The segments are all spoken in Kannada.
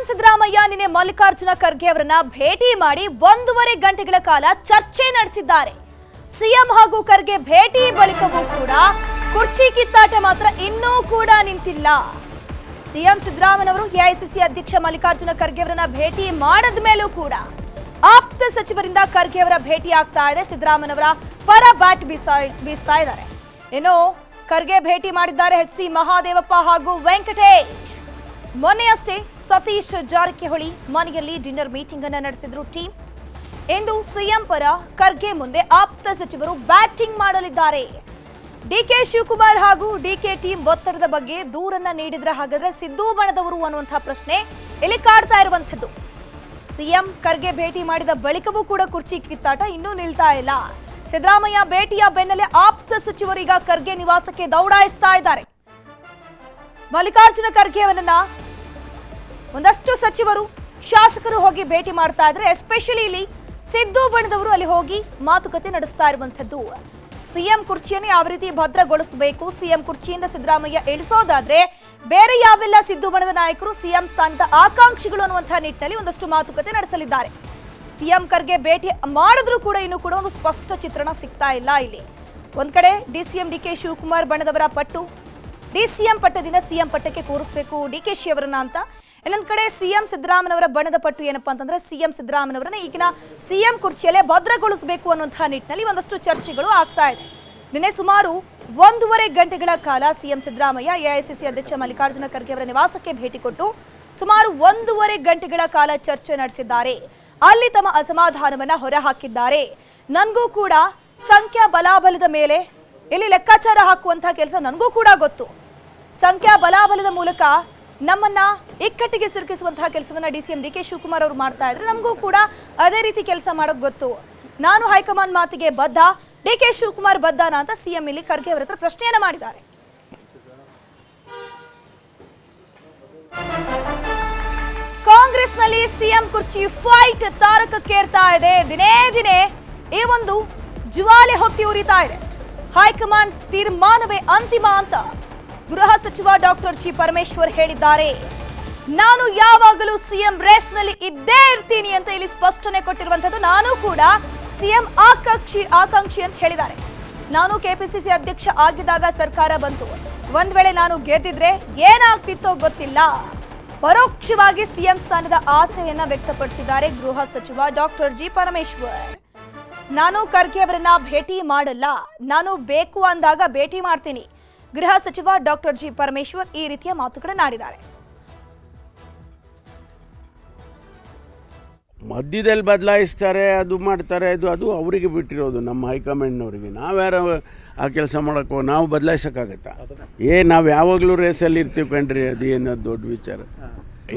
ಸಿಎಂ ಸಿದ್ದರಾಮಯ್ಯ ನಿನ್ನೆ ಮಲ್ಲಿಕಾರ್ಜುನ ಖರ್ಗೆ ಅವರನ್ನ ಭೇಟಿ ಮಾಡಿ 1.5 ಗಂಟೆಗಳ ಕಾಲ ಚರ್ಚೆ ನಡೆಸಿದ್ದಾರೆ. ಸಿಎಂ ಹಾಗೂ ಖರ್ಗೆ ಭೇಟಿ ಬಳಿಕವೂ ಕೂಡ ಕುರ್ಚಿ ಕಿತ್ತಾಟ ಮಾತ್ರ ಇನ್ನೂ ಕೂಡ ನಿಂತಿಲ್ಲ. ಸಿಎಂ ಸಿದ್ದರಾಮಯ್ಯನವರು ಎಐಸಿಸಿ ಅಧ್ಯಕ್ಷ ಮಲ್ಲಿಕಾರ್ಜುನ ಖರ್ಗೆ ಅವರನ್ನ ಭೇಟಿ ಮಾಡದ ಮೇಲೂ ಕೂಡ ಆಪ್ತ ಸಚಿವರಿಂದ ಖರ್ಗೆ ಅವರ ಭೇಟಿ ಆಗ್ತಾ ಇದೆ. ಸಿದ್ದರಾಮಯ್ಯನವರ ಪರ ಬ್ಯಾಟ್ ಬೀಸ್ತಾ ಇದ್ದಾರೆ. ಇನ್ನು ಖರ್ಗೆ ಭೇಟಿ ಮಾಡಿದ್ದಾರೆ ಎಚ್.ಸಿ. ಮಹಾದೇವಪ್ಪ ಹಾಗೂ ವೆಂಕಟೇಶ್. ಮೊನ್ನೆಯಷ್ಟೇ ಸತೀಶ್ ಜಾರಕಿಹೊಳಿ ಮನೆಯಲ್ಲಿ ಡಿನ್ನರ್ ಮೀಟಿಂಗ್ ಅನ್ನು ನಡೆಸಿದ್ರು ಟೀಮ್. ಇಂದು ಸಿಎಂ ಪರ ಖರ್ಗೆ ಮುಂದೆ ಆಪ್ತ ಸಚಿವರು ಬ್ಯಾಟಿಂಗ್ ಮಾಡಲಿದ್ದಾರೆ. ಡಿಕೆ ಶಿವಕುಮಾರ್ ಹಾಗೂ ಡಿಕೆ ಟೀಮ್ ಒತ್ತಡದ ಬಗ್ಗೆ ದೂರನ್ನ ನೀಡಿದ್ರೆ ಹಾಗಾದ್ರೆ ಸಿದ್ದು ಬಣದವರು ಅನ್ನುವಂತಹ ಪ್ರಶ್ನೆ ಇಲ್ಲಿ ಕಾಡ್ತಾ ಇರುವಂತದ್ದು. ಸಿಎಂ ಖರ್ಗೆ ಭೇಟಿ ಮಾಡಿದ ಬಳಿಕವೂ ಕೂಡ ಕುರ್ಚಿ ಕಿತ್ತಾಟ ಇನ್ನೂ ನಿಲ್ತಾ ಇಲ್ಲ. ಸಿದ್ದರಾಮಯ್ಯ ಭೇಟಿಯ ಬೆನ್ನಲ್ಲೇ ಆಪ್ತ ಸಚಿವರು ಈಗ ಖರ್ಗೆ ನಿವಾಸಕ್ಕೆ ದೌಡಾಯಿಸ್ತಾ ಇದ್ದಾರೆ. ಮಲ್ಲಿಕಾರ್ಜುನ ಖರ್ಗೆ ಅವರನ್ನ ಒಂದಷ್ಟು ಸಚಿವರು ಶಾಸಕರು ಹೋಗಿ ಭೇಟಿ ಮಾಡ್ತಾ ಇದ್ರೆ, ಎಸ್ಪೆಷಲಿ ಇಲ್ಲಿ ಸಿದ್ದು ಬಣದವರು ಅಲ್ಲಿ ಹೋಗಿ ಮಾತುಕತೆ ನಡೆಸ್ತಾ ಇರುವಂತದ್ದು. ಸಿಎಂ ಕುರ್ಚಿಯನ್ನು ಯಾವ ರೀತಿ ಭದ್ರಗೊಳಿಸಬೇಕು, ಸಿಎಂ ಕುರ್ಚಿಯಿಂದ ಸಿದ್ದರಾಮಯ್ಯ ಇಳಿಸೋದಾದ್ರೆ ಬೇರೆ ಯಾವೆಲ್ಲ ಸಿದ್ದು ಬಣದ ನಾಯಕರು ಸಿಎಂ ಸ್ಥಾನದ ಆಕಾಂಕ್ಷಿಗಳು ಅನ್ನುವಂತಹ ನಿಟ್ಟಿನಲ್ಲಿ ಒಂದಷ್ಟು ಮಾತುಕತೆ ನಡೆಸಲಿದ್ದಾರೆ. ಸಿಎಂ ಖರ್ಗೆ ಭೇಟಿ ಮಾಡಿದ್ರೂ ಕೂಡ ಇನ್ನೂ ಕೂಡ ಒಂದು ಸ್ಪಷ್ಟ ಚಿತ್ರಣ ಸಿಗ್ತಾ ಇಲ್ಲ. ಇಲ್ಲಿ ಒಂದ್ ಕಡೆ ಡಿಸಿಎಂ ಡಿಕೆ ಶಿವಕುಮಾರ್ ಬಣದವರ ಪಟ್ಟು, ಡಿಸಿಎಂ ಪಟ್ಟದಿಂದ ಸಿಎಂ ಪಟ್ಟಕ್ಕೆ ಕೂರಿಸಬೇಕು ಡಿಕೆಶಿ ಅವರನ್ನ ಅಂತ. ಇನ್ನೊಂದ್ ಕಡೆ ಸಿಎಂ ಸಿದ್ದರಾಮಯ್ಯನವರ ಬಣದ ಪಟ್ಟು ಏನಪ್ಪಾ ಅಂತಂದ್ರೆ ಸಿಎಂ ಸಿದ್ದರಾಮಯ್ಯನವರನ್ನ ಈಗಿನ ಸಿಎಂ ಕುರ್ಚಿಯಲ್ಲೇ ಭದ್ರಗೊಳಿಸಬೇಕು ಅನ್ನುವಂತಹ ನಿಟ್ಟಿನಲ್ಲಿ ಒಂದಷ್ಟು ಚರ್ಚೆಗಳು ಆಗ್ತಾ ಇದೆ. ನಿನ್ನೆ ಸುಮಾರು 1.5 ಗಂಟೆಗಳ ಕಾಲ ಸಿಎಂ ಸಿದ್ದರಾಮಯ್ಯ ಎಐಸಿಸಿ ಅಧ್ಯಕ್ಷ ಮಲ್ಲಿಕಾರ್ಜುನ ಖರ್ಗೆ ಅವರ ನಿವಾಸಕ್ಕೆ ಭೇಟಿ ಕೊಟ್ಟು ಸುಮಾರು 1.5 ಗಂಟೆಗಳ ಕಾಲ ಚರ್ಚೆ ನಡೆಸಿದ್ದಾರೆ. ಅಲ್ಲಿ ತಮ್ಮ ಅಸಮಾಧಾನವನ್ನ ಹೊರಹಾಕಿದ್ದಾರೆ. ನನಗೂ ಕೂಡ ಸಂಖ್ಯಾ ಬಲಾಬಲದ ಮೇಲೆ ಇಲ್ಲಿ ಲೆಕ್ಕಾಚಾರ ಹಾಕುವಂತಹ ಕೆಲಸ ನನಗೂ ಕೂಡ ಗೊತ್ತು. ಸಂಖ್ಯಾ ಬಲಾಬಲದ ಮೂಲಕ ನಮ್ಮನ್ನ ಇಕ್ಕಟ್ಟಿಗೆ ಸಿಲುಕಿಸುವಂತಹ ಕೆಲಸವನ್ನ ಡಿಸಿಎಂ ಡಿಕೆ ಶಿವಕುಮಾರ್ ಅವರು ಮಾಡ್ತಾ ಇದ್ರೆ ನಮಗೂ ಕೂಡ ಅದೇ ರೀತಿ ಕೆಲಸ ಮಾಡೋದು ಗೊತ್ತು. ನಾನು ಹೈಕಮಾಂಡ್ ಮಾತಿಗೆ ಬದ್ಧ, ಡಿಕೆ ಶಿವಕುಮಾರ್ ಬದ್ಧನಾ ಅಂತ ಸಿಎಂ ಇಲ್ಲಿ ಖರ್ಗೆ ಅವರ ಹತ್ರ ಪ್ರಶ್ನೆಯನ್ನ ಮಾಡಿದ್ದಾರೆ. ಕಾಂಗ್ರೆಸ್ನಲ್ಲಿ ಸಿಎಂ ಕುರ್ಚಿ ಫೈಟ್ ತಾರಕಕ್ಕೇರ್ತಾ ಇದೆ. ದಿನೇ ದಿನೇ ಈ ಒಂದು ಜ್ವಾಲೆ ಹೊತ್ತಿ ಉರಿತಾ ಇದೆ. ಹೈಕಮಾಂಡ್ ತೀರ್ಮಾನವೇ ಅಂತಿಮ ಅಂತ ಗೃಹ ಸಚಿವ ಡಾಕ್ಟರ್ ಜಿ ಪರಮೇಶ್ವರ್ ಹೇಳಿದ್ದಾರೆ. ನಾನು ಯಾವಾಗಲೂ ಸಿಎಂ ರೇಸ್ನಲ್ಲಿ ಇದ್ದೇ ಇರ್ತೀನಿ ಅಂತ ಇಲ್ಲಿ ಸ್ಪಷ್ಟನೆ ಕೊಟ್ಟಿರುವಂತದ್ದು. ನಾನು ಕೂಡ ಸಿಎಂ ಆಕಾಂಕ್ಷಿ ಅಂತ ಹೇಳಿದ್ದಾರೆ. ನಾನು ಕೆಪಿಸಿಸಿ ಅಧ್ಯಕ್ಷ ಆಗಿದ್ದಾಗ ಸರ್ಕಾರ ಬಂತು. ಒಂದ್ ವೇಳೆ ನಾನು ಗೆದ್ದಿದ್ರೆ ಏನಾಗ್ತಿತ್ತೋ ಗೊತ್ತಿಲ್ಲ. ಪರೋಕ್ಷವಾಗಿ ಸಿಎಂ ಸ್ಥಾನದ ಆಸೆಯನ್ನ ವ್ಯಕ್ತಪಡಿಸಿದ್ದಾರೆ ಗೃಹ ಸಚಿವ ಡಾಕ್ಟರ್ ಜಿ ಪರಮೇಶ್ವರ್. ನಾನು ಖರ್ಗೆ ಅವರನ್ನ ಭೇಟಿ ಮಾಡಲ್ಲ, ನಾನು ಬೇಕು ಅಂದಾಗ ಭೇಟಿ ಮಾಡ್ತೀನಿ. ಗೃಹ ಸಚಿವ ಡಾಕ್ಟರ್ ಜಿ ಪರಮೇಶ್ವರ್ ಈ ರೀತಿಯ ಮಾತುಗಳನ್ನಾಡಿದ್ದಾರೆ. ಮಧ್ಯದಲ್ಲಿ ಬದಲಾಯಿಸ್ತಾರೆ, ಅದು ಮಾಡ್ತಾರೆ, ಅದು ಅವರಿಗೆ ಬಿಟ್ಟಿರೋದು, ನಮ್ಮ ಹೈಕಮಾಂಡ್ನವರಿಗೆ. ನಾವ್ಯಾರು ಆ ಕೆಲಸ ಮಾಡೋಕ್ಕೋ, ನಾವು ಬದಲಾಯಿಸೋಕ್ಕಾಗತ್ತಾ? ನಾವು ಯಾವಾಗಲೂ ರೇಸಲ್ಲಿ ಇರ್ತೀವಿ ಕಣ್ರಿ. ಅದು ಏನದು ದೊಡ್ಡ ವಿಚಾರ.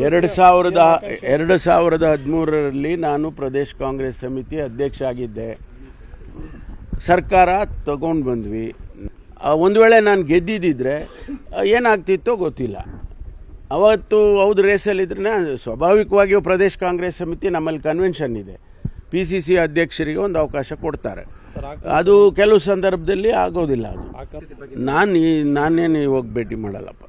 2013ರಲ್ಲಿ ನಾನು ಪ್ರದೇಶ ಕಾಂಗ್ರೆಸ್ ಸಮಿತಿ ಅಧ್ಯಕ್ಷ ಆಗಿದ್ದೆ. ಸರ್ಕಾರ ತಗೊಂಡು ಬಂದ್ವಿ. ಒಂದು ವೇಳೆ ನಾನು ಗೆದ್ದಿದ್ದಿದ್ರೆ ಏನಾಗ್ತಿತ್ತೋ ಗೊತ್ತಿಲ್ಲ. ಅವತ್ತು ಹೌದು ರೇಸಲ್ಲಿದ್ರೆ ಸ್ವಾಭಾವಿಕವಾಗಿ ಪ್ರದೇಶ ಕಾಂಗ್ರೆಸ್ ಸಮಿತಿ ನಮ್ಮಲ್ಲಿ ಕನ್ವೆನ್ಷನ್ ಇದೆ, PCC ಅಧ್ಯಕ್ಷರಿಗೆ ಒಂದು ಅವಕಾಶ ಕೊಡ್ತಾರೆ. ಅದು ಕೆಲವು ಸಂದರ್ಭದಲ್ಲಿ ಆಗೋದಿಲ್ಲ. ಅದು ನಾನೇನು ಇವಾಗ ಭೇಟಿ ಮಾಡಲ್ಲಪ್ಪ.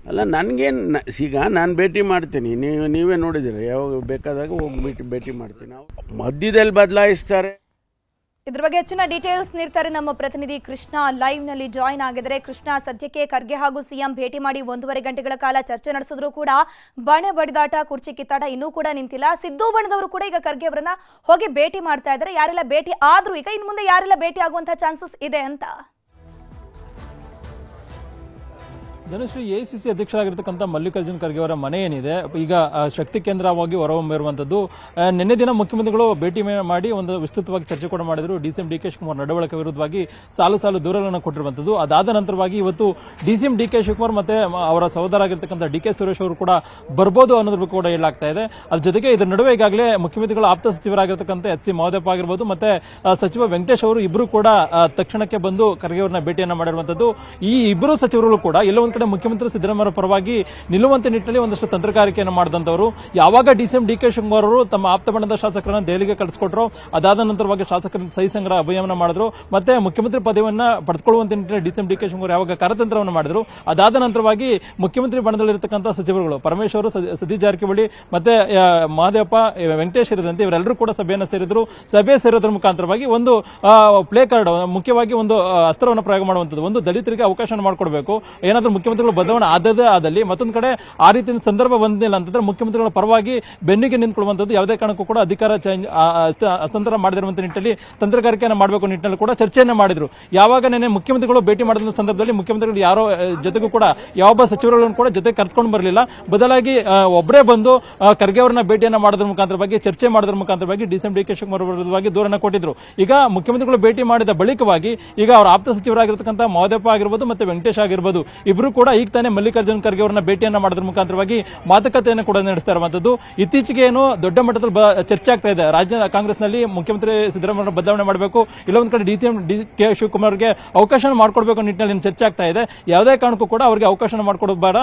ಅಲ್ಲ, ನನಗೇನು ಈಗ ನಾನು ಭೇಟಿ ಮಾಡ್ತೀನಿ, ನೀವೇ ನೋಡಿದ್ದೀರ, ಯಾವಾಗ ಬೇಕಾದಾಗ ಹೋಗಿ ಭೇಟಿ ಮಾಡ್ತೀನಿ. ಮಧ್ಯದಲ್ಲಿ ಬದಲಾಯಿಸ್ತಾರೆ. ಇದ್ರ ಬಗ್ಗೆ ಹೆಚ್ಚಿನ ಡೀಟೇಲ್ಸ್ ನೀಡ್ತಾರೆ ನಮ್ಮ ಪ್ರತಿನಿಧಿ ಕೃಷ್ಣ. ಲೈವ್ ನಲ್ಲಿ ಜಾಯಿನ್ ಆಗಿದ್ದಾರೆ. ಕೃಷ್ಣ, ಸದ್ಯಕ್ಕೆ ಖರ್ಗೆ ಹಾಗೂ ಸಿಎಂ ಭೇಟಿ ಮಾಡಿ 1.5 ಗಂಟೆಗಳ ಕಾಲ ಚರ್ಚೆ ನಡೆಸಿದ್ರು ಕೂಡ ಬಣೆ ಬಡಿದಾಟ, ಕುರ್ಚಿ ಕಿತ್ತಾಟ ಇನ್ನೂ ಕೂಡ ನಿಂತಿಲ್ಲ. ಸಿದ್ದು ಬಣದವರು ಕೂಡ ಈಗ ಖರ್ಗೆ ಅವರನ್ನ ಹೋಗಿ ಭೇಟಿ ಮಾಡ್ತಾ ಇದ್ದಾರೆ. ಯಾರೆಲ್ಲ ಭೇಟಿ ಆದ್ರೂ ಈಗ ಇನ್ನು ಮುಂದೆ ಯಾರೆಲ್ಲ ಭೇಟಿ ಆಗುವಂತಹ ಚಾನ್ಸಸ್ ಇದೆ ಅಂತ? ಧನುಶ್ರೀ, ಎಐಸಿಸಿ ಅಧ್ಯಕ್ಷರಾಗಿರ್ತಕ್ಕಂಥ ಮಲ್ಲಿಕಾರ್ಜುನ ಖರ್ಗೆ ಅವರ ಮನೆ ಏನಿದೆ ಈಗ ಶಕ್ತಿ ಕೇಂದ್ರವಾಗಿ ಹೊರಹೊಮ್ಮಿರುವಂತದ್ದು. ನಿನ್ನೆ ದಿನ ಮುಖ್ಯಮಂತ್ರಿಗಳು ಭೇಟಿ ಮಾಡಿ ಒಂದು ವಿಸ್ತೃತವಾಗಿ ಚರ್ಚೆ ಕೂಡ ಮಾಡಿದ್ರು. ಡಿಸಿಎಂ ಡಿಕೆ ಶಿವಕುಮಾರ್ ನಡವಳಿಕೆ ವಿರುದ್ಧವಾಗಿ ಸಾಲು ದೂರಗಳನ್ನು ಕೊಟ್ಟಿರುವಂತದ್ದು. ಅದಾದ ನಂತರವಾಗಿ ಇವತ್ತು ಡಿಸಿಎಂ ಡಿಕೆ ಶಿವಕುಮಾರ್ ಮತ್ತೆ ಅವರ ಸಹೋದರ ಆಗಿರ್ತಕ್ಕಂಥ ಡಿಕೆ ಸುರೇಶ್ ಅವರು ಕೂಡ ಬರ್ಬೋದು ಅನ್ನೋದ್ರ ಬಗ್ಗೆ ಕೂಡ ಹೇಳಲಾಗ್ತಾ ಇದೆ. ಅದ್ರ ಜೊತೆಗೆ ಇದರ ನಡುವೆ ಈಗಾಗಲೇ ಮುಖ್ಯಮಂತ್ರಿಗಳ ಆಪ್ತ ಸಚಿವರಾಗಿರ್ತಕ್ಕಂಥ ಎಚ್.ಸಿ. ಮಹಾದೇವಪ್ಪ ಆಗಿರ್ಬೋದು ಮತ್ತೆ ಸಚಿವ ವೆಂಕಟೇಶ್ ಅವರು ಇಬ್ಬರು ಕೂಡ ತಕ್ಷಣಕ್ಕೆ ಬಂದು ಖರ್ಗೆ ಅವರನ್ನ ಭೇಟಿಯನ್ನ ಮಾಡಿರುವಂತದ್ದು. ಈ ಇಬ್ಬರು ಸಚಿವರು ಕೂಡ ಎಲ್ಲೋ ಒಂದ್ ಕಡೆ ಮುಖ್ಯಮಂತ್ರಿ ಸಿದ್ದರಾಮಯ್ಯ ಪರವಾಗಿ ನಿಲ್ಲುವಂತೆ ನಿಟ್ಟಿನಲ್ಲಿ ಒಂದಷ್ಟು ತಂತ್ರಗಾರಿಕೆಯನ್ನು ಮಾಡಿದಂತವರು. ಯಾವಾಗ ಡಿಸಿಎಂ ಡಿ.ಕೆ. ಶಿವಕುಮಾರ್ ಅವರು ತಮ್ಮ ಆಪ್ತ ಬಣದ ಶಾಸಕರನ್ನ ದೆಹಲಿಗೆ ಕಳಿಸಿಕೊಟ್ರು, ಅದಾದ ನಂತರವಾಗಿ ಶಾಸಕರ ಸಹಿ ಸಂಗ್ರಹ ಅಭಿಯಾನ ಮಾಡಿದ್ರು. ಮತ್ತೆ ಮುಖ್ಯಮಂತ್ರಿ ಪದವಿಯನ್ನ ಪಡೆದುಕೊಳ್ಳುವಂತೆ ನಿಟ್ಟಿನಲ್ಲಿ ಡಿಸಿಎಂ ಡಿ.ಕೆ. ಶಿವಕುಮಾರ್ ಯಾವಾಗ ಕಾರ್ಯತಂತ್ರವನ್ನು ಮಾಡಿದ್ರು, ಅದಾದ ನಂತರವಾಗಿ ಮುಖ್ಯಮಂತ್ರಿ ಬಣದಲ್ಲಿರತಕ್ಕಂಥ ಸಚಿವರುಗಳು ಪರಮೇಶ್ವರ್, ಸತೀಶ್ ಜಾರಕಿಹೊಳಿ ಮತ್ತೆ ಮಹದೇವಪ್ಪ, ವೆಂಕಟೇಶ್ ಸೇರಿದಂತೆ ಇವರೆಲ್ಲರೂ ಕೂಡ ಸಭೆಯನ್ನು ಸೇರಿದ್ರು. ಸಭೆ ಸೇರೋದ್ರ ಮುಖಾಂತರವಾಗಿ ಒಂದು ಪ್ಲೇ ಕಾರ್ಡ್, ಮುಖ್ಯವಾಗಿ ಒಂದು ಅಸ್ತ್ರವನ್ನು ಪ್ರಯೋಗ ಮಾಡುವಂಥದ್ದು, ಒಂದು ದಲಿತರಿಗೆ ಅವಕಾಶ ಮಾಡಿಕೊಡ್ಬೇಕು. ಏನಾದ್ರೂ ಮುಖ್ಯಮಂತ್ರಿಗಳು ಬದಲಾವಣೆ ಆದಲ್ಲಿ ಮತ್ತೊಂದು ಕಡೆ ಆ ರೀತಿಯ ಸಂದರ್ಭ ಬಂದಿಲ್ಲ ಅಂತಂದ್ರೆ ಮುಖ್ಯಮಂತ್ರಿಗಳ ಪರವಾಗಿ ಬೆನ್ನಿಗೆ ನಿಂತ್ಕೊಳ್ಳುವಂಥದ್ದು, ಯಾವುದೇ ಕಾರಣಕ್ಕೂ ಕೂಡ ಅಧಿಕಾರ ಹಸ್ತಾಂತರ ಮಾಡದಿರುವಂತ ನಿಟ್ಟಿನಲ್ಲಿ ತಂತ್ರಗಾರಿಕೆಯನ್ನು ಮಾಡಬೇಕು ನಿಟ್ಟಿನಲ್ಲಿ ಕೂಡ ಚರ್ಚೆಯನ್ನು ಮಾಡಿದ್ರು. ಯಾವಾಗ ನೆನೆ ಮುಖ್ಯಮಂತ್ರಿಗಳು ಭೇಟಿ ಮಾಡಿದ ಸಂದರ್ಭದಲ್ಲಿ ಮುಖ್ಯಮಂತ್ರಿಗಳು ಯಾರೋ ಜೊತೆಗೂ ಕೂಡ ಯಾವೊಬ್ಬ ಸಚಿವರುಗಳನ್ನು ಕೂಡ ಜೊತೆ ಕರೆದುಕೊಂಡು ಬರಲಿಲ್ಲ. ಬದಲಾಗಿ ಒಬ್ಬರೇ ಬಂದು ಖರ್ಗೆ ಅವರನ್ನ ಭೇಟಿಯನ್ನ ಮಾಡೋದ್ರ ಮುಖಾಂತರವಾಗಿ, ಚರ್ಚೆ ಮಾಡೋದ್ರ ಮುಖಾಂತರವಾಗಿ ಡಿಸಿಎಂ ಡಿ.ಕೆ. ಶಿವಕುಮಾರ್ ವಿರುದ್ಧವಾಗಿ ದೂರನ್ನ ಕೊಟ್ಟಿದ್ರು. ಈಗ ಮುಖ್ಯಮಂತ್ರಿಗಳು ಭೇಟಿ ಮಾಡಿದ ಬಳಿಕವಾಗಿ ಈಗ ಅವರ ಆಪ್ತ ಸಚಿವರಾಗಿರ್ತಕ್ಕಂಥ ಮಹದೇವಪ್ಪ ಆಗಿರ್ಬೋದು ಮತ್ತೆ ವೆಂಕಟೇಶ್ ಆಗಿರ್ಬೋದು, ಇಬ್ರು ಕೂಡ ಈಗ ತಾನೇ ಮಲ್ಲಿಕಾರ್ಜುನ್ ಖರ್ಗೆ ಅವರನ್ನ ಭೇಟಿಯನ್ನ ಮಾಡೋದ್ರ ಮುಖಾಂತರವಾಗಿ ಮಾತುಕತೆಯನ್ನು ಕೂಡ ನಡೆಸ್ತಾ ಇರುವಂತದ್ದು. ಇತ್ತೀಚೆಗೆ ಏನು ದೊಡ್ಡ ಮಟ್ಟದಲ್ಲಿ ಚರ್ಚೆ ಆಗ್ತಾ ಇದೆ, ರಾಜ್ಯ ಕಾಂಗ್ರೆಸ್ನಲ್ಲಿ ಮುಖ್ಯಮಂತ್ರಿ ಸಿದ್ದರಾಮಯ್ಯ ಬದಲಾವಣೆ ಮಾಡಬೇಕು, ಇಲ್ಲ ಒಂದ್ ಕಡೆ ಡಿಸಿಎಂ ಡಿ.ಕೆ. ಶಿವಕುಮಾರ್ಗೆ ಅವಕಾಶ ಮಾಡಿಕೊಡ್ಬೇಕು ನಿಟ್ಟಿನಲ್ಲಿ ಚರ್ಚೆ ಆಗ್ತಾ ಇದೆ. ಯಾವುದೇ ಕಾರಣಕ್ಕೂ ಕೂಡ ಅವರಿಗೆ ಅವಕಾಶ ಮಾಡಿಕೊಡಬೇಡ,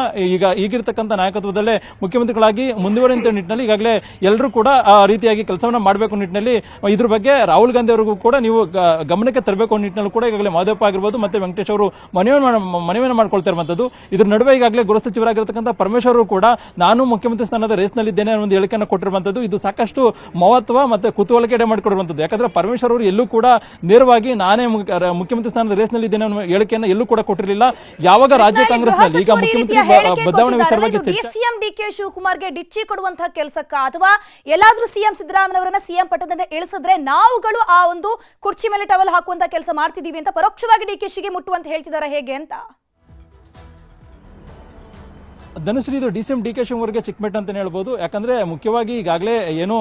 ಈಗಿರ್ತಕ್ಕಂಥ ನಾಯಕತ್ವದಲ್ಲೇ ಮುಖ್ಯಮಂತ್ರಿಗಳಾಗಿ ಮುಂದುವರಿಯುವಂತ ನಿಟ್ಟಿನಲ್ಲಿ ಈಗಾಗಲೇ ಎಲ್ಲರೂ ಕೂಡ ಆ ರೀತಿಯಾಗಿ ಕೆಲಸವನ್ನ ಮಾಡಬೇಕು ನಿಟ್ಟಿನಲ್ಲಿ ಇದ್ರ ಬಗ್ಗೆ ರಾಹುಲ್ ಗಾಂಧಿ ಅವರಿಗೂ ಕೂಡ ನೀವು ಗಮನಕ್ಕೆ ತರಬೇಕು ನಿಟ್ಟಿನಲ್ಲಿ ಕೂಡ ಈಗಾಗಲೇ ಮಹದೇವಪ್ಪ ಆಗಿರ್ಬೋದು ಮತ್ತೆ ವೆಂಕಟೇಶ್ ಅವರು ಮನವಿಯನ್ನು ಮಾಡ್ಕೊಳ್ತಾ ಇರುವಂತದ್ದು. ಇದ್ರ ನಡುವೆ ಈಗಾಗಲೇ ಗೃಹ ಸಚಿವರಾಗಿರ್ತಕ್ಕಂಥ ಪರಮೇಶ್ವರ್ ಕೂಡ ನಾನು ಮುಖ್ಯಮಂತ್ರಿ ಸ್ಥಾನದ ರೇಸ್ನಲ್ಲಿದ್ದೇನೆ ಅನ್ನೋ ಒಂದು ಹೇಳಿಕೆಯನ್ನು ಕೊಟ್ಟಿರುವಂತದ್ದು. ಇದು ಸಾಕಷ್ಟು ಮಹತ್ವ ಮತ್ತೆ ಕುತೂಹಲಕ್ಕೆ ಎಡೆ ಮಾಡಿಕೊಡುವಂತದ್ದು. ಯಾಕಂದ್ರೆ ಪರಮೇಶ್ವರ್ ಅವರು ಎಲ್ಲೂ ಕೂಡ ನೇರವಾಗಿ ನಾನೇ ಮುಖ್ಯಮಂತ್ರಿ ಸ್ಥಾನದ ರೇಸ್ನಲ್ಲಿದ್ದೇನೆ ಅನ್ನೋ ಹೇಳಿಕೆಯನ್ನು ಎಲ್ಲೂ ಕೂಡ ಕೊಟ್ಟಿರಲಿಲ್ಲ. ಯಾವಾಗ ರಾಜ್ಯ ಕಾಂಗ್ರೆಸ್ನಲ್ಲಿ ಈಗ ಮುಖ್ಯಮಂತ್ರಿ ಬದಲಾವಣೆ ವಿಚಾರವಾಗಿ ಸಿಎಂ ಡಿ.ಕೆ. ಶಿವಕುಮಾರ್ಗೆ ಡಿಚ್ಚಿ ಕೊಡುವಂತಹ ಕೆಲಸಕ್ಕ ಅಥವಾ ಎಲ್ಲಾದ್ರೂ ಸಿಎಂ ಸಿದ್ದರಾಮಯ್ಯ ಅವರನ್ನ ಸಿಎಂ ಪಟ್ಟದಿಂದ ಇಳಿಸಿದ್ರೆ ನಾವುಗಳು ಆ ಒಂದು ಕುರ್ಚಿ ಮೇಲೆ ಟವಲ್ ಹಾಕುವಂತ ಕೆಲಸ ಮಾಡ್ತಿದೀವಿ ಅಂತ ಪರೋಕ್ಷವಾಗಿ ಡಿ.ಕೆ.ಶಿಗೆ ಮುಟ್ಟುವಂತ ಹೇಳ್ತಿದ್ದಾರೆ ಹೇಗೆ ಅಂತ? ಧನುಶ್ರೀ, ಇದು ಡಿಸಿಎಂ ಡಿ.ಕೆ. ಶಿವಕುಮಾರ್ಗೆ ಚಿಕ್ಮೆಟ್ ಅಂತ ಹೇಳ್ಬೋದು. ಯಾಕಂದ್ರೆ ಮುಖ್ಯವಾಗಿ ಈಗಾಗಲೇ ಏನೋ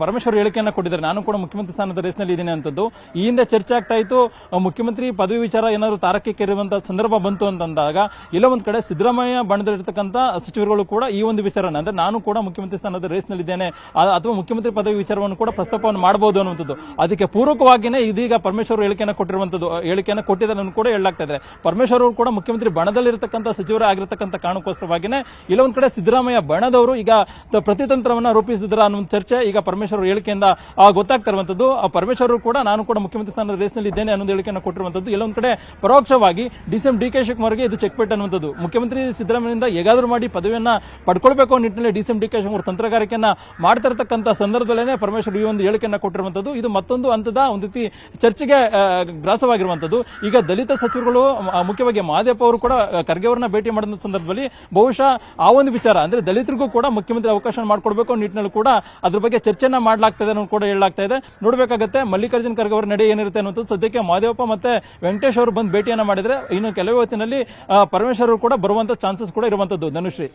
ಪರಮೇಶ್ವರ್ ಹೇಳಿಕೆಯನ್ನ ಕೊಟ್ಟಿದ್ದಾರೆ, ನಾನು ಕೂಡ ಮುಖ್ಯಮಂತ್ರಿ ಸ್ಥಾನದ ರೇಸ್ನಲ್ಲಿ ಇದ್ದೀನಿ ಅಂತದ್ದು. ಈ ಹಿಂದೆ ಚರ್ಚೆ ಆಗ್ತಾ ಇತ್ತು, ಮುಖ್ಯಮಂತ್ರಿ ಪದವಿ ವಿಚಾರ ಏನಾದ್ರು ತಾರಕಕ್ಕೇರುವಂತಹ ಸಂದರ್ಭ ಬಂತು ಅಂತಂದಾಗ ಇಲ್ಲ ಒಂದ್ ಕಡೆ ಸಿದ್ದರಾಮಯ್ಯ ಬಣದಲ್ಲಿರ್ತಕ್ಕಂಥ ಸಚಿವರುಗಳು ಕೂಡ ಈ ಒಂದು ವಿಚಾರನ ಅಂದ್ರೆ ನಾನು ಕೂಡ ಮುಖ್ಯಮಂತ್ರಿ ಸ್ಥಾನದ ರೇಸ್ನಲ್ಲಿದ್ದೇನೆ ಅಥವಾ ಮುಖ್ಯಮಂತ್ರಿ ಪದವಿ ವಿಚಾರವನ್ನು ಕೂಡ ಪ್ರಸ್ತಾಪವನ್ನು ಮಾಡಬಹುದು ಅನ್ನುವಂಥದ್ದು. ಅದಕ್ಕೆ ಪೂರಕವಾಗಿಯೇ ಇದೀಗ ಪರಮೇಶ್ವರ್ ಹೇಳಿಕೆಯನ್ನು ಕೊಟ್ಟಿರುವಂತದ್ದು, ಹೇಳಿಕೆಯನ್ನು ಕೊಟ್ಟಿದ್ದಾರೆ ಕೂಡ ಹೇಳಲಾಗ್ತಾ ಇದೆ. ಪರಮೇಶ್ವರ್ ಅವರು ಕೂಡ ಮುಖ್ಯಮಂತ್ರಿ ಬಣದಲ್ಲಿರ್ತಕ್ಕಂಥ ಸಚಿವರೇ ಆಗಿರ್ತಕ್ಕಂಥ ಕಾರಣಕ್ಕೋಸ್ಕರವಾಗಿಯೇ ಇಲ್ಲ ಒಂದ್ ಕಡೆ ಸಿದ್ದರಾಮಯ್ಯ ಬಣದವರು ಈಗ ಪ್ರತಿತಂತ್ರವನ್ನ ರೂಪಿಸಿದ್ರ ಅನ್ನೋ ಚರ್ಚೆ ಈಗ ಪರಮೇಶ್ವರ್ ಹೇಳಿಕೆಯಿಂದ ಗೊತ್ತಾಗ್ತಾ ಇರುವಂತದ್ದು. ಪರಮೇಶ್ವರ್ ಕೂಡ ನಾನು ಕೂಡ ಮುಖ್ಯಮಂತ್ರಿ ಸ್ಥಾನದ ರೇಸ್ನಲ್ಲಿ ಇದ್ದೇನೆ ಅನ್ನೋ ಹೇಳಿಕೆಯನ್ನು ಕೊಟ್ಟಿರುವಂತದ್ದು. ಇಲ್ಲ ಒಂದ್ ಕಡೆ ಪರೋಕ್ಷವಾಗಿ ಡಿಸಿಎಂ ಡಿ.ಕೆ. ಶಿವಕುಮಾರ್ಗೆ ಇದು ಚೆಕ್ ಪೇಟ್ ಅನ್ನುವಂಥದ್ದು. ಮುಖ್ಯಮಂತ್ರಿ ಸಿದ್ದರಾಮಯ್ಯನಿಂದ ಹೇಗಾದ್ರೂ ಮಾಡಿ ಪದವಿಯನ್ನ ಪಡ್ಕೊಳ್ಬೇಕು ನಿಟ್ಟಿನಲ್ಲಿ ಡಿಸಿಎಂ ಡಿ.ಕೆ. ಶಿವಕುಮಾರ್ ತಂತ್ರಗಾರಿಕೆಯನ್ನ ಮಾಡ್ತಾ ಇರತಕ್ಕಂಥ ಸಂದರ್ಭದಲ್ಲೇ ಪರಮೇಶ್ವರ್ ಈ ಒಂದು ಹೇಳಿಕೆಯನ್ನ ಕೊಟ್ಟಿರುವಂತದ್ದು. ಇದು ಮತ್ತೊಂದು ಹಂತದ ಒಂದು ರೀತಿ ಚರ್ಚೆಗೆ ಗ್ರಾಸವಾಗಿರುವಂತದ್ದು. ಈಗ ದಲಿತ ಸಚಿವರುಗಳು ಮುಖ್ಯವಾಗಿ ಮಹದೇವಪ್ಪ ಅವರು ಕೂಡ ಖರ್ಗೆ ಅವರನ್ನ ಭೇಟಿ ಮಾಡಿದ ಸಂದರ್ಭದಲ್ಲಿ ಬಹುಶಃ ಆ ಒಂದು ವಿಚಾರ ಅಂದ್ರೆ ದಲಿತರಿಗೂ ಕೂಡ ಮುಖ್ಯಮಂತ್ರಿ ಅವಕಾಶ ಮಾಡಿಕೊಡ್ಬೇಕು ನಿಟ್ಟಿನಲ್ಲಿ ಕೂಡ ಅದ್ರ ಬಗ್ಗೆ ಚರ್ಚೆನ ಮಾಡಲಾಗ್ತದೆ ಅನ್ನೋದು ಕೂಡ ಹೇಳಲಾಗ್ತಾ ಇದೆ. ನೋಡಬೇಕಾಗುತ್ತೆ ಮಲ್ಲಿಕಾರ್ಜುನ್ ಖರ್ಗೆ ಅವರ ನಡೆ ಏನಿರುತ್ತೆ ಅನ್ನೋದು. ಸದ್ಯಕ್ಕೆ ಮಹದೇವಪ್ಪ ಮತ್ತೆ ವೆಂಕಟೇಶ್ ಅವರು ಬಂದು ಭೇಟಿಯನ್ನ ಮಾಡಿದ್ರೆ ಇನ್ನು ಕೆಲವೇ ಹೊತ್ತಿನಲ್ಲಿ ಪರಮೇಶ್ವರ್ ಕೂಡ ಬರುವಂತ ಚಾನ್ಸಸ್ ಕೂಡ ಇರುವಂತದ್ದು. ಧನುಶ್ರೀ,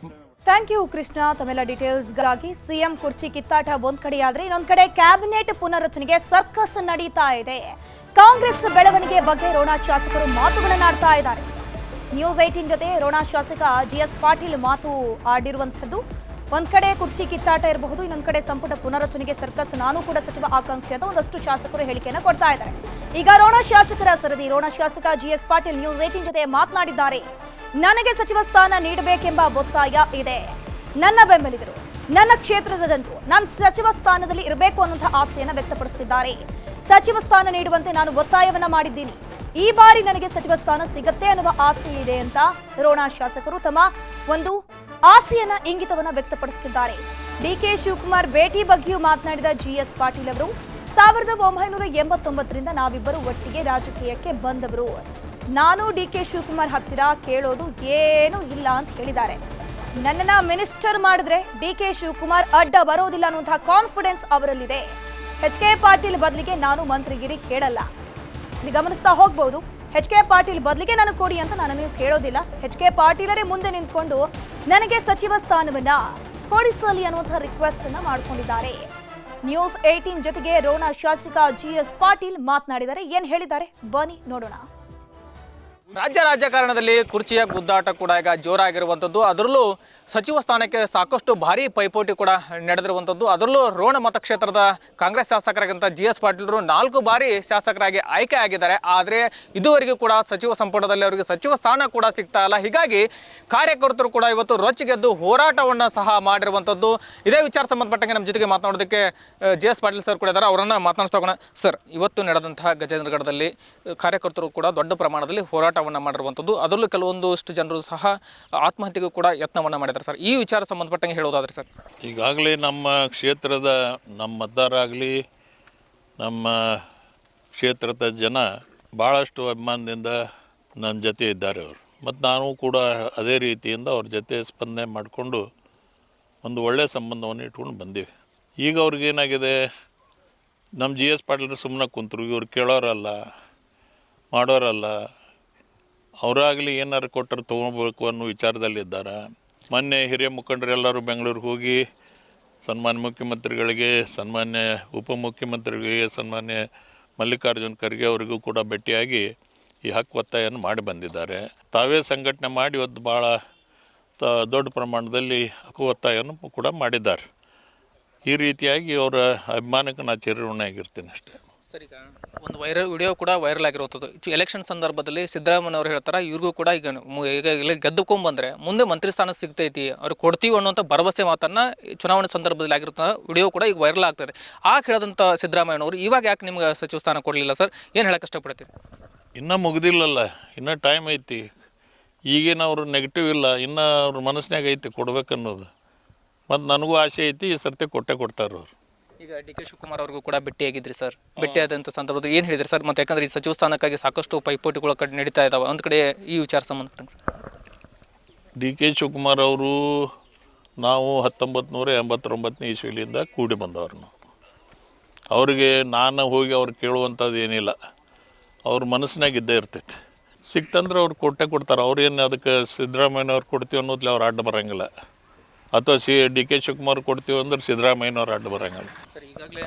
ಥ್ಯಾಂಕ್ ಯು ಕೃಷ್ಣ ತಮ್ಮೆಲ್ಲ ಡೀಟೇಲ್ಸ್ಗಾಗಿ. ಸಿಎಂ ಕುರ್ಚಿ ಕಿತ್ತಾಟ ಒಂದ್ ಕಡೆಯಾದ್ರೆ ಇನ್ನೊಂದ್ ಕಡೆ ಕ್ಯಾಬಿನೆಟ್ ಪುನರ್ರಚನೆಗೆ ಸರ್ಕಸ್ ನಡೀತಾ ಇದೆ. ಕಾಂಗ್ರೆಸ್ ಬೆಳವಣಿಗೆ ಬಗ್ಗೆ ರೋಣ ಶಾಸಕರು ಮಾತುಗಳನ್ನಾಡ್ತಾ ಇದ್ದಾರೆ. ನ್ಯೂಸ್ 18 ಜೊತೆ ರೋಣ ಶಾಸಕ ಜಿಎಸ್ ಪಾಟೀಲ್ ಮಾತು ಆಡಿರುವಂತದ್ದು. ಒಂದ್ ಕಡೆ ಕುರ್ಚಿ ಕಿತ್ತಾಟ ಇರಬಹುದು, ಇನ್ನೊಂದ್ ಕಡೆ ಸಂಪುಟ ಪುನರ್ರಚನೆಗೆ ಸರ್ಕಸ್, ನಾನು ಕೂಡ ಸಚಿವ ಆಕಾಂಕ್ಷಿ ಅಂತ ಒಂದಷ್ಟು ಶಾಸಕರು ಹೇಳಿಕೆಯನ್ನು ಕೊಡ್ತಾ ಇದ್ದಾರೆ. ಈಗ ರೋಣ ಶಾಸಕರ ಸರದಿ. ರೋಣ ಶಾಸಕ ಜಿಎಸ್ ಪಾಟೀಲ್ ನ್ಯೂಸ್ 18 ಜೊತೆ ಮಾತನಾಡಿದ್ದಾರೆ. ನನಗೆ ಸಚಿವ ಸ್ಥಾನ ನೀಡಬೇಕೆಂಬ ಒತ್ತಾಯ ಇದೆ. ನನ್ನ ಬೆಂಬಲಿಗರು, ನನ್ನ ಕ್ಷೇತ್ರದ ಜನರು ನಾನು ಸಚಿವ ಸ್ಥಾನದಲ್ಲಿ ಇರಬೇಕು ಅನ್ನುವಂಥ ಆಸೆಯನ್ನು ವ್ಯಕ್ತಪಡಿಸುತ್ತಿದ್ದಾರೆ. ಸಚಿವ ಸ್ಥಾನ ನೀಡುವಂತೆ ನಾನು ಒತ್ತಾಯವನ್ನ ಮಾಡಿದ್ದೀನಿ. ಈ ಬಾರಿ ನನಗೆ ಸಚಿವ ಸ್ಥಾನ ಸಿಗತ್ತೆ ಅನ್ನುವ ಆಸೆ ಇದೆ ಅಂತ ರೋಣ ಶಾಸಕರು ತಮ್ಮ ಒಂದು ಆಸೆಯನ್ನ ಇಂಗಿತವನ್ನ ವ್ಯಕ್ತಪಡಿಸುತ್ತಿದ್ದಾರೆ. ಡಿ.ಕೆ. ಶಿವಕುಮಾರ್ ಭೇಟಿ ಬಗ್ಗೆಯೂ ಮಾತನಾಡಿದ ಜಿಎಸ್ ಪಾಟೀಲ್ ಅವರು 1989ರಿಂದ ನಾವಿಬ್ಬರು ಒಟ್ಟಿಗೆ ರಾಜಕೀಯಕ್ಕೆ ಬಂದವರು. ನಾನು ಡಿ.ಕೆ. ಶಿವಕುಮಾರ್ ಹತ್ತಿರ ಕೇಳೋದು ಏನೂ ಇಲ್ಲ ಅಂತ ಹೇಳಿದ್ದಾರೆ. ನನ್ನನ್ನ ಮಿನಿಸ್ಟರ್ ಮಾಡಿದ್ರೆ ಡಿ.ಕೆ. ಶಿವಕುಮಾರ್ ಅಡ್ಡ ಬರೋದಿಲ್ಲ ಅನ್ನುವಂತಹ ಕಾನ್ಫಿಡೆನ್ಸ್ ಅವರಲ್ಲಿದೆ. ಎಚ್.ಕೆ. ಪಾಟೀಲ್ ಬದಲಿಗೆ ನಾನು ಮಂತ್ರಿಗಿರಿ ಕೇಳಲ್ಲ. ಇಲ್ಲಿ ಗಮನಿಸ್ತಾ ಹೋಗ್ಬಹುದು. ಎಚ್.ಕೆ. ಪಾಟೀಲ್ ಬದಲಿಗೆ ನಾನು ಕೊಡಿ ಅಂತ ನಾನು ಕೇಳೋದಿಲ್ಲ. ಎಚ್.ಕೆ. ಪಾಟೀಲರೇ ಮುಂದೆ ನಿಂತ್ಕೊಂಡು ನನಗೆ ಸಚಿವ ಸ್ಥಾನವನ್ನ ಕೊಡಿಸಲಿ ಅನ್ನುವಂತಹ ರಿಕ್ವೆಸ್ಟ್ ಅನ್ನ ಮಾಡಿಕೊಂಡಿದ್ದಾರೆ. ನ್ಯೂಸ್ 18 ಜೊತೆಗೆ ರೋಣ ಶಾಸಕ ಜಿಎಸ್ ಪಾಟೀಲ್ ಮಾತನಾಡಿದ್ದಾರೆ. ಏನ್ ಹೇಳಿದ್ದಾರೆ ಬನ್ನಿ ನೋಡೋಣ. ರಾಜಕಾರಣದಲ್ಲಿ ಕುರ್ಚಿಯ ಗುದ್ದಾಟ ಕೂಡ ಈಗ ಜೋರಾಗಿರುವಂಥದ್ದು. ಅದರಲ್ಲೂ ಸಚಿವ ಸ್ಥಾನಕ್ಕೆ ಸಾಕಷ್ಟು ಭಾರಿ ಪೈಪೋಟಿ ಕೂಡ ನಡೆದಿರುವಂಥದ್ದು. ಅದರಲ್ಲೂ ರೋಣ ಮತಕ್ಷೇತ್ರದ ಕಾಂಗ್ರೆಸ್ ಶಾಸಕರಾಗಿದ್ದಂಥ GS ಪಾಟೀಲರು 4 ಬಾರಿ ಶಾಸಕರಾಗಿ ಆಯ್ಕೆ ಆಗಿದ್ದಾರೆ. ಆದರೆ ಇದುವರೆಗೂ ಕೂಡ ಸಚಿವ ಸಂಪುಟದಲ್ಲಿ ಅವರಿಗೆ ಸಚಿವ ಸ್ಥಾನ ಕೂಡ ಸಿಗ್ತಾ ಇಲ್ಲ. ಹೀಗಾಗಿ ಕಾರ್ಯಕರ್ತರು ಕೂಡ ಇವತ್ತು ರೊಚ್ಚಿಗೆದ್ದು ಹೋರಾಟವನ್ನು ಸಹ ಮಾಡಿರುವಂಥದ್ದು. ಇದೇ ವಿಚಾರ ಸಂಬಂಧಪಟ್ಟಂಗೆ ನಮ್ಮ ಜೊತೆಗೆ ಮಾತನಾಡೋದಕ್ಕೆ GS ಪಾಟೀಲ್ ಸರ್ ಕೂಡ ಇದ್ದಾರೆ. ಅವರನ್ನು ಮಾತನಾಡಿಸೋಣ. ಸರ್, ಇವತ್ತು ನಡೆದಂತಹ ಗಜೇಂದ್ರಗಢದಲ್ಲಿ ಕಾರ್ಯಕರ್ತರು ಕೂಡ ದೊಡ್ಡ ಪ್ರಮಾಣದಲ್ಲಿ ಹೋರಾಟವನ್ನು ಮಾಡಿರುವಂಥದ್ದು. ಅದರಲ್ಲೂ ಕೆಲವೊಂದಷ್ಟು ಜನರು ಸಹ ಆತ್ಮಹತ್ಯೆಗೂ ಕೂಡ ಯತ್ನವನ್ನು ಮಾಡಿದ್ದಾರೆ. ಸರ್, ಈ ವಿಚಾರ ಸಂಬಂಧಪಟ್ಟಂಗೆ ಹೇಳೋದಾದ್ರೆ ಸರ್, ಈಗಾಗಲೇ ನಮ್ಮ ಕ್ಷೇತ್ರದ ನಮ್ಮ ಮತದಾರರಾಗಲಿ ನಮ್ಮ ಕ್ಷೇತ್ರದ ಜನ ಭಾಳಷ್ಟು ಅಭಿಮಾನದಿಂದ ನನ್ನ ಜೊತೆ ಇದ್ದಾರೆ ಅವರು. ಮತ್ತು ನಾನು ಕೂಡ ಅದೇ ರೀತಿಯಿಂದ ಅವ್ರ ಜೊತೆ ಸ್ಪಂದನೆ ಮಾಡಿಕೊಂಡು ಒಂದು ಒಳ್ಳೆಯ ಸಂಬಂಧವನ್ನು ಇಟ್ಕೊಂಡು ಬಂದೀವಿ. ಈಗ ಅವ್ರಿಗೇನಾಗಿದೆ, ನಮ್ಮ GS ಪಾಟೀಲರು ಸುಮ್ಮನೆ ಕುಂತರು, ಇವ್ರು ಕೇಳೋರಲ್ಲ ಮಾಡೋರಲ್ಲ, ಅವರಾಗಲಿ ಏನಾರು ಕೊಟ್ಟರು ತೊಗೊಳ್ಬೇಕು ಅನ್ನೋ ವಿಚಾರದಲ್ಲಿದ್ದಾರೆ. ಮೊನ್ನೆ ಹಿರಿಯ ಮುಖಂಡರೆಲ್ಲರೂ ಬೆಂಗಳೂರಿಗೆ ಹೋಗಿ ಸನ್ಮಾನ್ಯ ಮುಖ್ಯಮಂತ್ರಿಗಳಿಗೆ, ಸನ್ಮಾನ್ಯ ಉಪಮುಖ್ಯಮಂತ್ರಿಗಳಿಗೆ, ಸನ್ಮಾನ್ಯ ಮಲ್ಲಿಕಾರ್ಜುನ್ ಖರ್ಗೆ ಅವರಿಗೂ ಕೂಡ ಭೇಟಿಯಾಗಿ ಈ ಹಕ್ಕು ಒತ್ತಾಯವನ್ನು ಮಾಡಿ ಬಂದಿದ್ದಾರೆ. ತಾವೇ ಸಂಘಟನೆ ಮಾಡಿ ಇವತ್ತು ಭಾಳ ದೊಡ್ಡ ಪ್ರಮಾಣದಲ್ಲಿ ಹಕ್ಕು ಒತ್ತಾಯವನ್ನು ಕೂಡ ಮಾಡಿದ್ದಾರೆ. ಈ ರೀತಿಯಾಗಿ ಅವರ ಅಭಿಮಾನಕ್ಕೆ ನಾನು ಚಿರಋಣಿಯಾಗಿರ್ತೀನಿ ಅಷ್ಟೇ. ಸರ್, ಈಗ ಒಂದು ವಿಡಿಯೋ ಕೂಡ ವೈರಲ್ ಆಗಿರುವಂಥದ್ದು. ಎಲೆಕ್ಷನ್ ಸಂದರ್ಭದಲ್ಲಿ ಸಿದ್ದರಾಮಯ್ಯನವರು ಹೇಳ್ತಾರೆ, ಇವ್ರಿಗೂ ಕೂಡ ಈಗ ಇಲ್ಲಿ ಗೆದ್ದುಕೊಂಡ್ಬಂದರೆ ಮುಂದೆ ಮಂತ್ರಿ ಸ್ಥಾನ ಸಿಗ್ತೈತಿ, ಅವ್ರಿಗೆ ಕೊಡ್ತೀವಿ ಅನ್ನೋಂಥ ಭರವಸೆ ಮಾತನ್ನು ಚುನಾವಣೆ ಸಂದರ್ಭದಲ್ಲಿ ಆಗಿರುವಂಥ ವಿಡಿಯೋ ಕೂಡ ಈಗ ವೈರಲ್ ಆಗ್ತದೆ. ಆಗ ಹೇಳಿದಂಥ ಸಿದ್ದರಾಮಯ್ಯನವರು ಇವಾಗ ಯಾಕೆ ನಿಮ್ಗೆ ಸಚಿವ ಸ್ಥಾನ ಕೊಡಲಿಲ್ಲ ಸರ್? ಏನು ಹೇಳಕ್ಕೆ ಇಷ್ಟಪಡ್ತೀರಿ? ಇನ್ನೂ ಮುಗ್ದಿಲ್ಲಲ್ಲ, ಇನ್ನೂ ಟೈಮ್ ಐತಿ. ಈಗೇನು ಅವರು ನೆಗೆಟಿವ್ ಇಲ್ಲ, ಇನ್ನೂ ಅವ್ರ ಮನಸ್ಸಿನಾಗ ಐತಿ ಕೊಡ್ಬೇಕನ್ನೋದು. ಮತ್ತು ನನಗೂ ಆಸೆ ಐತಿ, ಈ ಸರ್ತಿ ಕೊಡ್ತಾರೆ ಅವರು. ಈಗ DK ಶಿವಕುಮಾರ್ ಅವ್ರಿಗೂ ಕೂಡ ಭೇಟಿಯಾಗಿದ್ರಿ ಸರ್. ಭೇಟಿಯಾದಂಥ ಸಂದರ್ಭದಲ್ಲಿ ಏನು ಹೇಳಿದ್ರಿ ಸರ್? ಮತ್ತು ಯಾಕಂದರೆ ಈ ಸಚಿವ ಸ್ಥಾನಕ್ಕಾಗಿ ಸಾಕಷ್ಟು ಪೈಪೋಟಿಗಳು ನಡೀತಾ ಇದ್ದಾವೆ. ಒಂದು ಕಡೆ ಈ ವಿಚಾರ ಸಂಬಂಧಪಟ್ಟಂಗೆ ಸರ್, DK ಶಿವಕುಮಾರ್ ಅವರು ನಾವು 1989 ಇಸ್ವಿಲಿಂದ ಕೂಡಿ ಬಂದವ್ರು. ಅವ್ರಿಗೆ ನಾನು ಹೋಗಿ ಅವ್ರು ಕೇಳುವಂಥದ್ದು ಏನಿಲ್ಲ, ಅವ್ರ ಮನಸ್ಸಿನಾಗ ಇದ್ದೇ ಇರ್ತೈತಿ. ಸಿಕ್ತಂದ್ರೆ ಅವ್ರು ಕೊಡ್ತಾರೆ. ಅವ್ರೇನು ಅದಕ್ಕೆ ಸಿದ್ದರಾಮಯ್ಯನವ್ರು ಕೊಡ್ತೀವಿ ಅನ್ನೋದ್ಲಿ ಅವ್ರು ಅಡ್ಡ ಬರೋಂಗಿಲ್ಲ, ಅಥವಾ DK ಶಿವಕುಮಾರ್ ಕೊಡ್ತೀವಿ ಅಂದ್ರೆ ಸಿದ್ದರಾಮಯ್ಯನವ್ರು ಅಡ್ಡ ಬರೋಂಗಿಲ್ಲ. ಸರ್, ಈಗಾಗಲೇ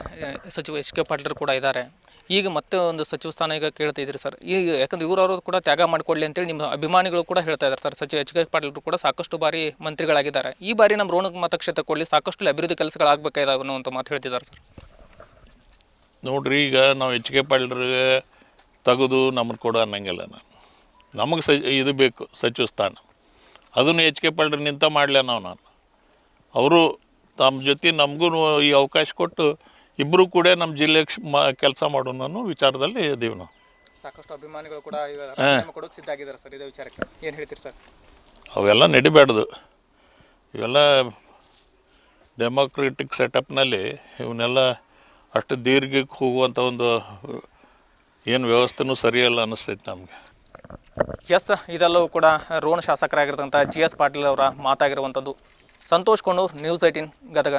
ಸಚಿವ SK ಪಾಟೀಲರು ಕೂಡ ಇದ್ದಾರೆ. ಈಗ ಮತ್ತೆ ಒಂದು ಸಚಿವ ಸ್ಥಾನ ಈಗ ಕೇಳ್ತಿದ್ರಿ ಸರ್. ಈಗ ಯಾಕಂದ್ರೆ ಇವರು ಕೂಡ ತ್ಯಾಗ ಮಾಡಿಕೊಡ್ಲಿ ಅಂತೇಳಿ ನಿಮ್ಮ ಅಭಿಮಾನಿಗಳು ಕೂಡ ಹೇಳ್ತಾ ಇದ್ದಾರೆ ಸರ್. ಸಚಿವ SK ಪಾಟೀಲರು ಕೂಡ ಸಾಕಷ್ಟು ಬಾರಿ ಮಂತ್ರಿಗಳಾಗಿದ್ದಾರೆ. ಈ ಬಾರಿ ನಮ್ಮ ರೋಣ ಮತಕ್ಷೇತ್ರ ಕೊಡಲಿ, ಸಾಕಷ್ಟು ಅಭಿವೃದ್ಧಿ ಕೆಲಸಗಳಾಗಬೇಕಾಗಿದ್ದಾವೆ ಅನ್ನೋ ಮಾತು ಹೇಳ್ತಿದ್ದಾರೆ ಸರ್. ನೋಡ್ರಿ, ಈಗ ನಾವು SK ಪಾಟೀಲರಿಗೆ ತೆಗೆದು ನಮ್ಮನ್ನು ಕೊಡು ಅನ್ನಂಗಿಲ್ಲ. ನಮಗೆ ಇದು ಬೇಕು ಸಚಿವ ಸ್ಥಾನ. ಅದನ್ನು SK ಪಾಟೀಲರು ನಿಂತ ಮಾಡಲ ನಾನು ಅವರು ತಮ್ಮ ಜೊತೆ ನಮಗೂ ಈ ಅವಕಾಶ ಕೊಟ್ಟು ಇಬ್ಬರು ಕೂಡ ನಮ್ಮ ಜಿಲ್ಲೆಗೆ ಕೆಲಸ ಮಾಡೋಣ ಅನ್ನೋ ವಿಚಾರದಲ್ಲಿ ಇದ್ದೀವಿ ನಾವು. ಸಾಕಷ್ಟು ಅಭಿಮಾನಿಗಳು ಕೂಡ ಕೊಡೋಕೆ ಸಿದ್ಧ ಆಗಿದ್ದಾರೆ ಸರ್. ಇದೇ ವಿಚಾರಕ್ಕೆ ಏನು ಹೇಳ್ತೀರಿ ಸರ್? ಅವೆಲ್ಲ ನಡಿಬೇಡ್ದು. ಇವೆಲ್ಲ ಡೆಮೋಕ್ರೆಟಿಕ್ ಸೆಟಪ್ನಲ್ಲಿ ಇವನ್ನೆಲ್ಲ ಅಷ್ಟು ದೀರ್ಘಕ್ಕೆ ಹೋಗುವಂಥ ಒಂದು ಏನು ವ್ಯವಸ್ಥೆನೂ ಸರಿಯಲ್ಲ ಅನ್ನಿಸ್ತೈತೆ ನಮಗೆ. ಎಸ್, ಇದೆಲ್ಲವೂ ಕೂಡ ರೋಣ ಶಾಸಕರಾಗಿರ್ತಕ್ಕಂಥ GS ಪಾಟೀಲ್ ಅವರ ಮಾತಾಗಿರುವಂಥದ್ದು. ಸಂತೋಷ್ ಕೊಂಡೂರ್, ನ್ಯೂಸ್ 18 ಗದಗ.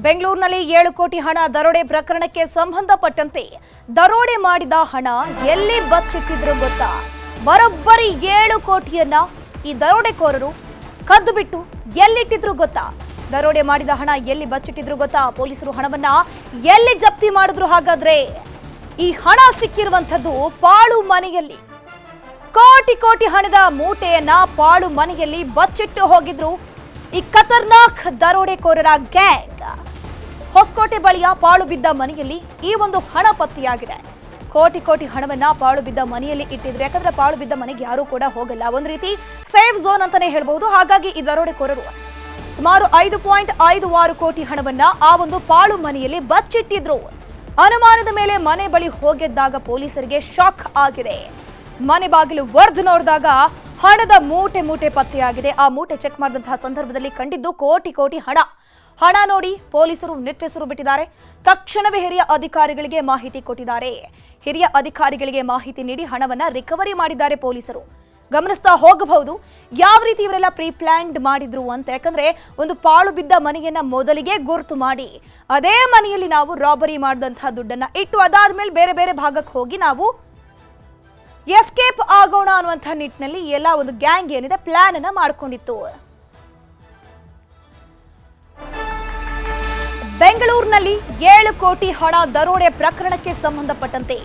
ಬೆಂಗಳೂರಿನಲ್ಲಿ 7 ಕೋಟಿ ಹಣ ದರೋಡೆ ಪ್ರಕರಣಕ್ಕೆ ಸಂಬಂಧಪಟ್ಟಂತೆ ದರೋಡೆ ಮಾಡಿದ ಹಣ ಎಲ್ಲಿ ಬಚ್ಚಿಟ್ಟಿದ್ರು ಗೊತ್ತಾ? ಬರೋಬ್ಬರಿ 7 ಕೋಟಿಯನ್ನ ಈ ದರೋಡೆಕೋರರು ಕದ್ದು ಬಿಟ್ಟು ಎಲ್ಲಿಟ್ಟಿದ್ರು ಗೊತ್ತಾ? ದರೋಡೆ ಮಾಡಿದ ಹಣ ಎಲ್ಲಿ ಬಚ್ಚಿಟ್ಟಿದ್ರು ಗೊತ್ತಾ? ಪೊಲೀಸರು ಹಣವನ್ನ ಎಲ್ಲಿ ಜಪ್ತಿ ಮಾಡಿದ್ರು? ಹಾಗಾದ್ರೆ ಈ ಹಣ ಸಿಕ್ಕಿರುವಂಥದ್ದು ಪಾಳು ಮನೆಯಲ್ಲಿ. ಕೋಟಿ ಹಣದ ಮೂಟೆಯನ್ನ ಪಾಳು ಮನೆಯಲ್ಲಿ ಬಚ್ಚಿಟ್ಟು ಹೋಗಿದ್ರು ಈ ಖತರ್ನಾಕ್ ದರೋಡೆಕೋರರ ಗ್ಯಾಂಗ್. ಹೊಸಕೋಟೆ ಬಳಿಯ ಪಾಳು ಬಿದ್ದ ಮನೆಯಲ್ಲಿ ಈ ಒಂದು ಹಣ ಪತ್ತೆಯಾಗಿದೆ. ಕೋಟಿ ಹಣವನ್ನ ಪಾಳು ಬಿದ್ದ ಮನೆಯಲ್ಲಿ ಇಟ್ಟಿದ್ರು. ಯಾಕಂದ್ರೆ ಪಾಳು ಬಿದ್ದ ಮನೆಗೆ ಯಾರು ಕೂಡ ಹೋಗಲ್ಲ, ಒಂದು ರೀತಿ ಸೇಫ್ ಝೋನ್ ಅಂತಾನೆ ಹೇಳ್ಬಹುದು. ಹಾಗಾಗಿ ಈ ದರೋಡೆಕೋರರು ಸುಮಾರು 5.56 ಕೋಟಿ ಹಣವನ್ನ ಆ ಒಂದು ಪಾಳು ಮನೆಯಲ್ಲಿ ಬಚ್ಚಿಟ್ಟಿದ್ರು. ಅನುಮಾನದ ಮೇಲೆ ಮನೆ ಬಳಿ ಹೋಗಿದ್ದಾಗ ಪೊಲೀಸರಿಗೆ ಶಾಕ್ ಆಗಿದೆ. ಮನೆ ಬಾಗಿಲು ಒಡೆದು ನೋಡಿದಾಗ ಹಣದ ಮೂಟೆ ಪತ್ತೆಯಾಗಿದೆ. ಆ ಮೂಟೆ ಚೆಕ್ ಮಾಡಿದಂತಹ ಸಂದರ್ಭದಲ್ಲಿ ಕಂಡಿದ್ದು ಕೋಟಿ ಹಣ ನೋಡಿ ಪೊಲೀಸರು ನಿಟ್ಟುಸಿರು ಬಿಟ್ಟಿದ್ದಾರೆ. ತಕ್ಷಣವೇ ಹಿರಿಯ ಅಧಿಕಾರಿಗಳಿಗೆ ಮಾಹಿತಿ ಕೊಟ್ಟಿದ್ದಾರೆ. ಹಿರಿಯ ಅಧಿಕಾರಿಗಳಿಗೆ ಮಾಹಿತಿ ನೀಡಿ ಹಣವನ್ನ ರಿಕವರಿ ಮಾಡಿದ್ದಾರೆ ಪೊಲೀಸರು. ಗಮನಿಸ್ತಾ ಹೋಗಬಹುದು ಯಾವ ರೀತಿ ಇವರೆಲ್ಲ ಪ್ರೀ ಪ್ಲಾನ್ಡ್ ಮಾಡಿದ್ರು ಅಂತ. ಯಾಕಂದ್ರೆ ಒಂದು ಪಾಳು ಬಿದ್ದ ಮನೆಯನ್ನ ಮೊದಲಿಗೆ ಗುರುತು ಮಾಡಿ ಅದೇ ಮನೆಯಲ್ಲಿ ನಾವು ರಾಬರಿ ಮಾಡಿದಂತಹ ದುಡ್ಡನ್ನ ಇಟ್ಟು ಅದಾದ್ಮೇಲೆ ಬೇರೆ ಬೇರೆ ಭಾಗಕ್ಕೆ ಹೋಗಿ ನಾವು ಎಸ್ಕೇಪ್ ಆಗೋಣ ಅನ್ನುವಂಥ ನಿಟ್ಟಿನಲ್ಲಿ ಎಲ್ಲ ಒಂದು ಗ್ಯಾಂಗ್ ಏನಿದೆ ಪ್ಲಾನ್ ಅನ್ನ ಮಾಡ್ಕೊಂಡಿತ್ತು. ಬೆಂಗಳೂರಿನಲ್ಲಿ 7 ಕೋಟಿ ಹಣ ದರೋಡೆ ಪ್ರಕರಣಕ್ಕೆ ಸಂಬಂಧಪಟ್ಟಂತೆ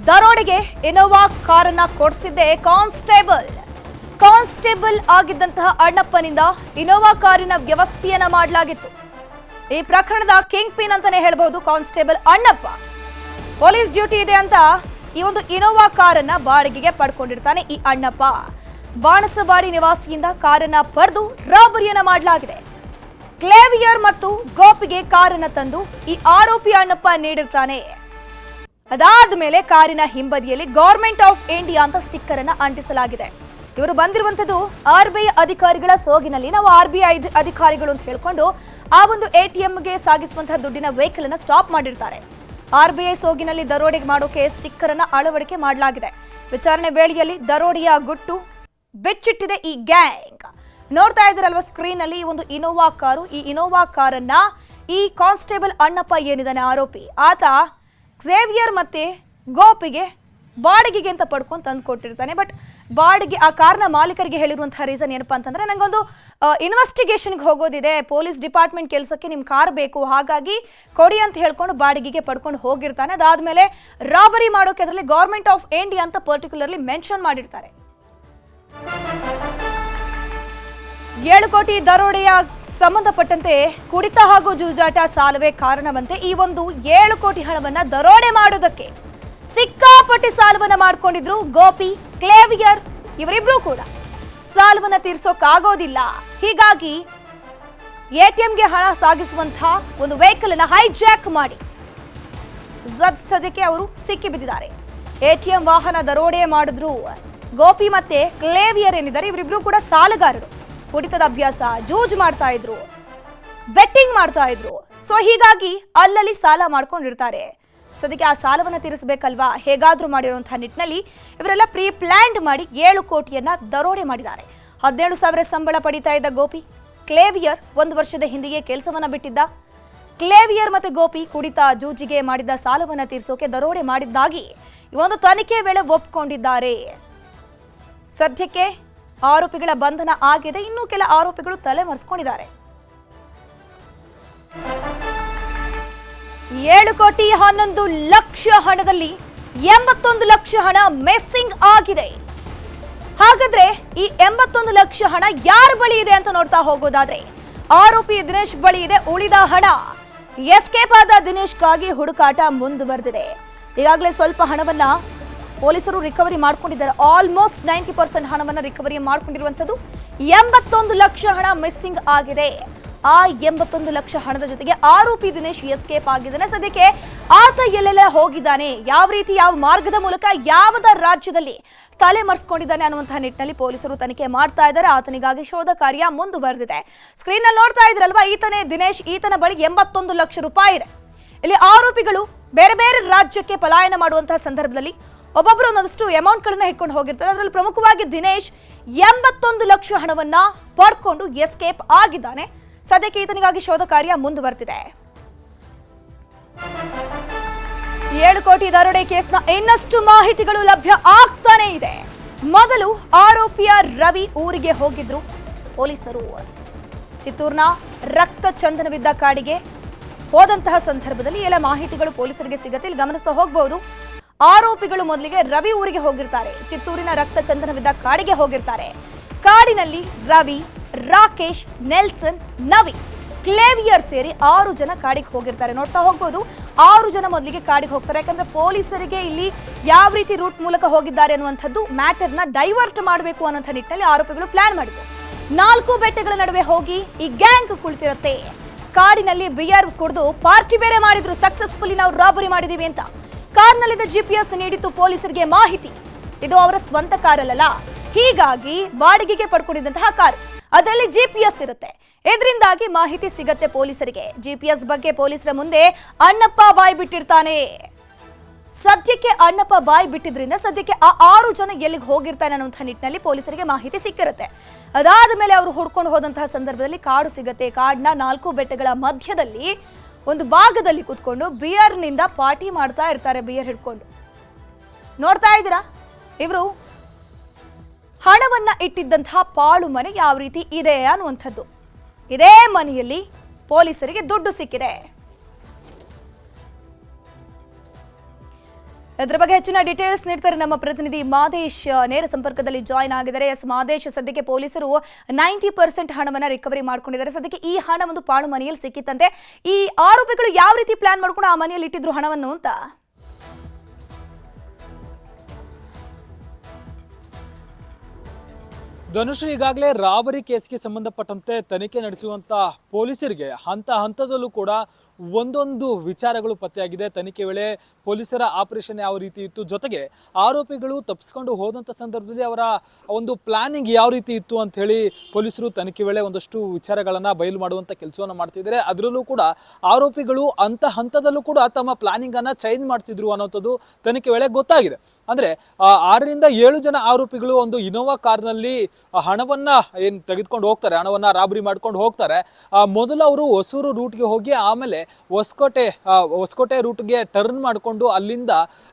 ದರೋಡೆಗೆ ಇನೋವಾ ಕಾರನ್ನ ಕೊಡಿಸಿದ್ದೆ ಕಾನ್ಸ್ಟೇಬಲ್. ಕಾನ್ಸ್ಟೇಬಲ್ ಆಗಿದ್ದಂತಹ ಅಣ್ಣಪ್ಪನಿಂದ ಇನೋವಾ ಕಾರಿನ ವ್ಯವಸ್ಥೆಯನ್ನ ಮಾಡಲಾಗಿತ್ತು. ಈ ಪ್ರಕರಣದ ಕಿಂಗ್ ಪಿನ್ ಅಂತಾನೆ ಹೇಳ್ಬಹುದು ಕಾನ್ಸ್ಟೇಬಲ್ ಅಣ್ಣಪ್ಪ. ಪೊಲೀಸ್ ಡ್ಯೂಟಿ ಇದೆ ಅಂತ ಈ ಒಂದು ಇನೋವಾ ಕಾರನ್ನ ಬಾಡಿಗೆಗೆ ಪಡ್ಕೊಂಡಿರ್ತಾನೆ ಈ ಅಣ್ಣಪ್ಪ. ಬಾಣಸವಾಡಿ ನಿವಾಸಿಯಿಂದ ಕಾರನ್ನ ಪಡೆದು ರಾಬರಿಯನ್ನ ಮಾಡಲಾಗಿದೆ. ಕ್ಲೇವಿಯರ್ ಮತ್ತು ಗೋಪಿಗೆ ಕಾರನ್ನ ತಂದು ಈ ಆರೋಪಿ ಅಣ್ಣಪ್ಪ ನೀಡಿರ್ತಾನೆ. ಅದಾದ ಮೇಲೆ ಕಾರಿನ ಹಿಂಬದಿಯಲ್ಲಿ ಗವರ್ಮೆಂಟ್ ಆಫ್ ಇಂಡಿಯಾ ಅಂತ ಸ್ಟಿಕ್ಕರ್ ಅನ್ನ ಅಂಟಿಸಲಾಗಿದೆ. ಇವರು ಬಂದಿರುವಂತದ್ದು RBI ಅಧಿಕಾರಿಗಳ ಸೋಗಿನಲ್ಲಿ. ನಾವು RBI ಅಧಿಕಾರಿಗಳು ಅಂತ ಹೇಳ್ಕೊಂಡು ಆ ಒಂದು ATMಗೆ ಸಾಗಿಸುವಂತಹ ದುಡ್ಡಿನ ವೆಹಿಕಲ್ ಅನ್ನ ಸ್ಟಾಪ್ ಮಾಡಿರ್ತಾರೆ. RBI ಸೋಗಿನಲ್ಲಿ ದರೋಡೆ ಮಾಡೋಕೆ ಸ್ಟಿಕ್ಕರ್ ಅನ್ನ ಅಳವಡಿಕೆ ಮಾಡಲಾಗಿದೆ. ವಿಚಾರಣೆ ವೇಳೆಯಲ್ಲಿ ದರೋಡೆಯ ಗುಟ್ಟು ಬೆಚ್ಚಿಟ್ಟಿದೆ ಈ ಗ್ಯಾಂಗ್. ನೋಡ್ತಾ ಇದ್ದೀರಲ್ವಾ ಸ್ಕ್ರೀನ್ ಅಲ್ಲಿ ಈ ಒಂದು ಇನೋವಾ ಕಾರು. ಈ ಇನೋವಾ ಕಾರನ್ನ ಈ ಕಾನ್ಸ್ಟೇಬಲ್ ಅಣ್ಣಪ್ಪ ಏನಿದ್ದಾನೆ ಆರೋಪಿ, ಆತ ಕ್ಸೇವಿಯರ್ ಮತ್ತೆ ಗೋಪಿಗೆ ಬಾಡಿಗೆಗೆ ಅಂತ ಪಡ್ಕೊಂಡು ತಂದು ಕೊಟ್ಟಿರ್ತಾನೆ. ಬಟ್ ಬಾಡಿಗೆ ಆ ಕಾರ್ನ ಮಾಲೀಕರಿಗೆ ಹೇಳಿರುವಂತಹ ರೀಸನ್ ಏನಪ್ಪಾ ಅಂತಂದ್ರೆ, ನಂಗೊಂದು ಇನ್ವೆಸ್ಟಿಗೇಷನ್ಗೆ ಹೋಗೋದಿದೆ, ಪೊಲೀಸ್ ಡಿಪಾರ್ಟ್ಮೆಂಟ್ ಕೆಲಸಕ್ಕೆ ನಿಮ್ಮ ಕಾರ್ ಬೇಕು, ಹಾಗಾಗಿ ಕೊಡಿ ಅಂತ ಹೇಳ್ಕೊಂಡು ಬಾಡಿಗೆಗೆ ಪಡ್ಕೊಂಡು ಹೋಗಿರ್ತಾನೆ. ಅದಾದ್ಮೇಲೆ ರಾಬರಿ ಮಾಡೋಕೆ ಅದರಲ್ಲಿ ಗವರ್ಮೆಂಟ್ ಆಫ್ ಇಂಡಿಯಾ ಅಂತ ಪರ್ಟಿಕ್ಯುಲರ್ಲಿ ಮೆನ್ಷನ್ ಮಾಡಿರ್ತಾರೆ. 7 ಕೋಟಿ ದರೋಡೆಯ ಸಂಬಂಧಪಟ್ಟಂತೆ ಕುಡಿತ ಹಾಗೂ ಜೂಜಾಟ ಸಾಲವೇ ಕಾರಣವಂತೆ ಈ ಒಂದು 7 ಕೋಟಿ ಹಣವನ್ನ ದರೋಡೆ ಮಾಡೋದಕ್ಕೆ ಸಿಕ್ಕಾಪಟ್ಟಿ ಸಾಲವನ್ನ ಮಾಡ್ಕೊಂಡಿದ್ರು ಗೋಪಿ, ಕ್ಲೇವಿಯರ್. ಇವರಿಬ್ರು ಕೂಡ ಸಾಲವನ್ನ ತೀರ್ಸೋಕ್ಕಾಗೋದಿಲ್ಲ. ಹೀಗಾಗಿ ATMಗೆ ಹಣ ಸಾಗಿಸುವಂತಹ ಒಂದು ವೆಹಿಕಲ್ ಅನ್ನ ಹೈಜಾಕ್ ಮಾಡಿ ಸದ್ಯಕ್ಕೆ ಅವರು ಸಿಕ್ಕಿ ಬಿದ್ದಿದ್ದಾರೆ. ATM ವಾಹನ ದರೋಡೆ ಮಾಡಿದ್ರು ಗೋಪಿ ಮತ್ತೆ ಕ್ಲೇವಿಯರ್ ಏನಿದ್ದಾರೆ, ಇವರಿಬ್ರು ಕೂಡ ಸಾಲಗಾರರು. ಕುಡಿತದ ಅಭ್ಯಾಸ, ಜೂಜ್ ಮಾಡ್ತಾ ಇದ್ರು, ಬೆಟ್ಟಿಂಗ್ ಮಾಡ್ತಾ ಇದ್ರು. ಸೊ ಹೀಗಾಗಿ ಅಲ್ಲಲ್ಲಿ ಸಾಲ ಮಾಡ್ಕೊಂಡಿರ್ತಾರೆ. ಸದ್ಯಕ್ಕೆ ಆ ಸಾಲವನ್ನ ತೀರಿಸಬೇಕಲ್ವಾ, ಹೇಗಾದ್ರೂ ಮಾಡಿರುವಂತಹ ನಿಟ್ಟಿನಲ್ಲಿ ಇವರೆಲ್ಲ ಪ್ರೀ ಪ್ಲಾನ್ಡ್ ಮಾಡಿ 7 ಕೋಟಿಯನ್ನ ದರೋಡೆ ಮಾಡಿದ್ದಾರೆ. 17,000 ಸಂಬಳ ಪಡಿತಾ ಇದ್ದ ಗೋಪಿ, ಕ್ಲೇವಿಯರ್ 1 ವರ್ಷದ ಹಿಂದೆಯೇ ಕೆಲಸವನ್ನ ಬಿಟ್ಟಿದ್ದ. ಕ್ಲೇವಿಯರ್ ಮತ್ತೆ ಗೋಪಿ ಕುಡಿತ ಜೂಜಿಗೆ ಮಾಡಿದ್ದ ಸಾಲವನ್ನ ತೀರಿಸೋಕೆ ದರೋಡೆ ಮಾಡಿದ್ದಾಗಿ ಈ ಒಂದು ತನಿಖೆ ವೇಳೆ ಒಪ್ಪಿಕೊಂಡಿದ್ದಾರೆ. ಸದ್ಯಕ್ಕೆ ಆರೋಪಿಗಳ ಬಂಧನ ಆಗಿದೆ. ಇನ್ನೂ ಕೆಲ ಆರೋಪಿಗಳು ತಲೆ ಮರೆಸಿಕೊಂಡಿದ್ದಾರೆ. 7 ಕೋಟಿ 11 ಲಕ್ಷ ಹಣದಲ್ಲಿ 81 ಲಕ್ಷ ಹಣ ಮಿಸ್ಸಿಂಗ್ ಆಗಿದೆ. ಹಾಗಾದ್ರೆ ಈ 81 ಲಕ್ಷ ಹಣ ಯಾರ ಬಳಿ ಇದೆ ಅಂತ ನೋಡ್ತಾ ಹೋಗೋದಾದ್ರೆ, ಆರೋಪಿ ದಿನೇಶ್ ಬಳಿ ಇದೆ ಉಳಿದ ಹಣ. ಎಸ್ಕೇಪ್ ಆದ ದಿನೇಶ್ಗಾಗಿ ಹುಡುಕಾಟ ಮುಂದುವರೆದಿದೆ. ಈಗಾಗಲೇ ಸ್ವಲ್ಪ ಹಣವನ್ನ ಪೊಲೀಸರು ರಿಕವರಿ ಮಾಡ್ಕೊಂಡಿದ್ದಾರೆ. ಆಲ್ಮೋಸ್ಟ್ 90% ಹಣವನ್ನ ರಿಕವರಿ ಮಾಡ್ಕೊಂಡಿರುವಂತದ್ದು. 81 ಲಕ್ಷ ಹಣ ಮಿಸ್ಸಿಂಗ್ ಆಗಿದೆ. ಆ 81 ಲಕ್ಷ ಹಣದ ಜೊತೆಗೆ ಆರೋಪಿ ದಿನೇಶ್ ಎಸ್ಕೇಪ್ ಆಗಿದ್ದಾನೆ. ಸದ್ಯಕ್ಕೆ ಆತ ಎಲ್ಲೆಲ್ಲ ಹೋಗಿದ್ದಾನೆ, ಯಾವ ರೀತಿ ಯಾವ ಮಾರ್ಗದ ಮೂಲಕ ಯಾವದ ರಾಜ್ಯದಲ್ಲಿ ತಲೆ ಮರೆಸ್ಕೊಂಡಿದ್ದಾನೆ ಅನ್ನುವಂತಹ ನಿಟ್ಟಿನಲ್ಲಿ ಪೊಲೀಸರು ತನಿಖೆ ಮಾಡ್ತಾ ಇದ್ದಾರೆ. ಆತನಿಗಾಗಿ ಶೋಧ ಕಾರ್ಯ ಮುಂದುವರೆದಿದೆ. ಸ್ಕ್ರೀನ್ ನಲ್ಲಿ ನೋಡ್ತಾ ಇದ್ರಲ್ವಾ, ಈತನೇ ದಿನೇಶ್. ಈತನ ಬಳಿ 81 ಲಕ್ಷ ರೂಪಾಯಿ ಇದೆ. ಇಲ್ಲಿ ಆರೋಪಿಗಳು ಬೇರೆ ಬೇರೆ ರಾಜ್ಯಕ್ಕೆ ಪಲಾಯನ ಮಾಡುವಂತಹ ಸಂದರ್ಭದಲ್ಲಿ ಒಬ್ಬೊಬ್ಬರು ಒಂದಷ್ಟು ಅಮೌಂಟ್ಗಳನ್ನ ಇಟ್ಕೊಂಡು ಹೋಗಿರ್ತಾರೆ. ಅದರಲ್ಲಿ ಪ್ರಮುಖವಾಗಿ ದಿನೇಶ್ 81 ಲಕ್ಷ ಹಣವನ್ನ ಪಡ್ಕೊಂಡು ಎಸ್ಕೇಪ್ ಆಗಿದ್ದಾನೆ. ಸದ್ಯಕ್ಕೆ ಈತನಿಗಾಗಿ ಶೋಧ ಕಾರ್ಯ ಮುಂದುವರೆದಿದೆ. 7 ಕೋಟಿ ದರೋಡೆ ಕೇಸ್ನ ಇನ್ನಷ್ಟು ಮಾಹಿತಿಗಳು ಲಭ್ಯ ಆಗ್ತಾನೆ ಇದೆ. ಮೊದಲು ಆರೋಪಿಯ ರವಿ ಊರಿಗೆ ಹೋಗಿದ್ರು ಪೊಲೀಸರು. ಚಿತ್ತೂರಿನ ರಕ್ತ ಚಂದನವಿದ್ದ ಕಾಡಿಗೆ ಹೋದಂತಹ ಸಂದರ್ಭದಲ್ಲಿ ಎಲ್ಲ ಮಾಹಿತಿಗಳು ಪೊಲೀಸರಿಗೆ ಸಿಗತ್ತೆ. ಇಲ್ಲಿ ಗಮನಿಸ್ತಾ ಹೋಗಬಹುದು. ಆರೋಪಿಗಳು ಮೊದಲಿಗೆ ರವಿ ಊರಿಗೆ ಹೋಗಿರ್ತಾರೆ. ಚಿತ್ತೂರಿನ ರಕ್ತ ಚಂದನವಿದ್ದ ಕಾಡಿಗೆ ಹೋಗಿರ್ತಾರೆ. ಕಾಡಿನಲ್ಲಿ ರವಿ, ರಾಕೇಶ್, ನೆಲ್ಸನ್, ನವಿ, ಕ್ಲೇವಿಯರ್ ಸೇರಿ 6 ಜನ ಕಾಡಿಗೆ ಹೋಗಿರ್ತಾರೆ. ನೋಡ್ತಾ ಹೋಗ್ಬೋದು, 6 ಜನ ಮೊದಲಿಗೆ ಕಾಡಿಗೆ ಹೋಗ್ತಾರೆ. ಯಾಕಂದ್ರೆ ಪೊಲೀಸರಿಗೆ ಇಲ್ಲಿ ಯಾವ ರೀತಿ ರೂಟ್ ಮೂಲಕ ಹೋಗಿದ್ದಾರೆ ಅನ್ನುವಂಥದ್ದು ಮ್ಯಾಟರ್ನ ಡೈವರ್ಟ್ ಮಾಡಬೇಕು ಅನ್ನೋಂಥ ನಿಟ್ಟಿನಲ್ಲಿ ಆರೋಪಿಗಳು ಪ್ಲಾನ್ ಮಾಡಿದ್ರು. 4 ಬೆಟ್ಟಗಳ ನಡುವೆ ಹೋಗಿ ಈ ಗ್ಯಾಂಗ್ ಕುಳಿತಿರುತ್ತೆ. ಕಾಡಿನಲ್ಲಿ ಬಿಯರ್ ಕುಡಿದು ಪಾರ್ಟಿ ಬೇರೆ ಮಾಡಿದ್ರು. ಸಕ್ಸಸ್ಫುಲಿ ನಾವು ರಾಬರಿ ಮಾಡಿದೀವಿ ಅಂತ ಕಾರ್ನಲ್ಲಿದ್ದ GPS ನೀಡಿತ್ತು ಪೊಲೀಸರಿಗೆ ಮಾಹಿತಿ. ಇದು ಅವರ ಸ್ವಂತ ಕಾರಲ್ಲ, ಹೀಗಾಗಿ ಬಾಡಿಗೆಗೆ ಪಡ್ಕೊಂಡಿದ್ದಂತಹ ಕಾರು, ಅದರಲ್ಲಿ GPS ಇರುತ್ತೆ. ಇದರಿಂದಾಗಿ ಮಾಹಿತಿ ಸಿಗತ್ತೆ ಪೊಲೀಸರಿಗೆ. GPS ಬಗ್ಗೆ ಪೊಲೀಸರ ಮುಂದೆ ಅಣ್ಣಪ್ಪ ಬಾಯಿ ಬಿಟ್ಟಿರ್ತಾನೆ. ಸದ್ಯಕ್ಕೆ ಅಣ್ಣಪ್ಪ ಬಾಯಿ ಬಿಟ್ಟಿದ್ರಿಂದ ಸದ್ಯಕ್ಕೆ ಆ 6 ಜನ ಎಲ್ಲಿಗೆ ಹೋಗಿರ್ತಾನೆ ಅನ್ನುವಂಥ ನಿಟ್ಟಿನಲ್ಲಿ ಪೊಲೀಸರಿಗೆ ಮಾಹಿತಿ ಸಿಕ್ಕಿರುತ್ತೆ. ಅದಾದ ಮೇಲೆ ಅವರು ಹುಡ್ಕೊಂಡು ಹೋದಂತಹ ಸಂದರ್ಭದಲ್ಲಿ ಕಾಡು ಸಿಗತ್ತೆ. ಕಾಡಿನ 4 ಬೆಟ್ಟಗಳ ಮಧ್ಯದಲ್ಲಿ ಒಂದು ಭಾಗದಲ್ಲಿ ಕೂತ್ಕೊಂಡು ಬಿಯರ್ನಿಂದ ಪಾರ್ಟಿ ಮಾಡ್ತಾ ಇರ್ತಾರೆ, ಬಿಯರ್ ಹಿಡ್ಕೊಂಡು. ನೋಡ್ತಾ ಇದ್ದೀರಾ, ಇವರು ಹಣವನ್ನ ಇಟ್ಟಿದ್ದಂತಹ ಪಾಳು ಮನೆ ಯಾವ ರೀತಿ ಇದೆ ಅನ್ನುವಂಥದ್ದು. ಇದೇ ಮನೆಯಲ್ಲಿ ಪೊಲೀಸರಿಗೆ ದುಡ್ಡು ಸಿಕ್ಕಿದೆ. ಇದರ ಬಗ್ಗೆ ಹೆಚ್ಚಿನ ಡೀಟೇಲ್ಸ್ ನೀಡ್ತಾರೆ ನಮ್ಮ ಪ್ರತಿನಿಧಿ ಮಾದೇಶ್ ನೇರ ಸಂಪರ್ಕದಲ್ಲಿ ಜಾಯಿನ್ ಆಗಿದ್ದಾರೆ. ಮಾದೇಶ್, ಸದ್ಯಕ್ಕೆ ಪೊಲೀಸರು 90% ಹಣವನ್ನ ರಿಕವರಿ ಮಾಡ್ಕೊಂಡಿದ್ದಾರೆ. ಸದ್ಯಕ್ಕೆ ಈ ಹಣ ಒಂದು ಪಾಳು ಮನೆಯಲ್ಲಿ ಸಿಕ್ಕಿತ್ತಂತೆ. ಈ ಆರೋಪಿಗಳು ಯಾವ ರೀತಿ ಪ್ಲಾನ್ ಮಾಡ್ಕೊಂಡು ಆ ಮನೆಯಲ್ಲಿ ಇಟ್ಟಿದ್ರು ಹಣವನ್ನು ಅಂತ? ಧನುಷ್, ಈಗಾಗಲೇ ರಾಬರಿ ಕೇಸ್ಗೆ ಸಂಬಂಧಪಟ್ಟಂತೆ ತನಿಖೆ ನಡೆಸುವಂತ ಪೊಲೀಸರಿಗೆ ಹಂತ ಹಂತದಲ್ಲೂ ಕೂಡ ಒಂದೊಂದು ವಿಚಾರಗಳು ಪತ್ತೆಯಾಗಿದೆ. ತನಿಖೆ ವೇಳೆ ಪೊಲೀಸರ ಆಪರೇಷನ್ ಯಾವ ರೀತಿ ಇತ್ತು, ಜೊತೆಗೆ ಆರೋಪಿಗಳು ತಪ್ಪಿಸ್ಕೊಂಡು ಹೋದಂಥ ಸಂದರ್ಭದಲ್ಲಿ ಅವರ ಒಂದು ಪ್ಲಾನಿಂಗ್ ಯಾವ ರೀತಿ ಇತ್ತು ಅಂತ ಹೇಳಿ ಪೊಲೀಸರು ತನಿಖೆ ವೇಳೆ ಒಂದಷ್ಟು ವಿಚಾರಗಳನ್ನು ಬಯಲು ಮಾಡುವಂಥ ಕೆಲಸವನ್ನು ಮಾಡ್ತಿದ್ದಾರೆ. ಅದರಲ್ಲೂ ಕೂಡ ಆರೋಪಿಗಳು ಹಂತದಲ್ಲೂ ಕೂಡ ತಮ್ಮ ಪ್ಲಾನಿಂಗ್ ಅನ್ನ ಚೇಂಜ್ ಮಾಡ್ತಿದ್ರು ಅನ್ನೋಂಥದ್ದು ತನಿಖೆ ವೇಳೆ ಗೊತ್ತಾಗಿದೆ. ಅಂದ್ರೆ 6 ರಿಂದ 7 ಜನ ಆರೋಪಿಗಳು ಒಂದು ಇನೋವಾ ಕಾರ್ನಲ್ಲಿ ಹಣವನ್ನ ಏನ್ ತೆಗೆದುಕೊಂಡು ಹೋಗ್ತಾರೆ, ಹಣವನ್ನ ರಾಬರಿ ಮಾಡ್ಕೊಂಡು ಹೋಗ್ತಾರೆ. ಮೊದಲು ಅವರು ಹೊಸೂರು ರೂಟ್ಗೆ ಹೋಗಿ ಆಮೇಲೆ ಹೊಸಕೋಟೆ ರೂಟ್ಗೆ ಟರ್ನ್ ಮಾಡಿಕೊಂಡು ಅಲ್ಲಿಂದ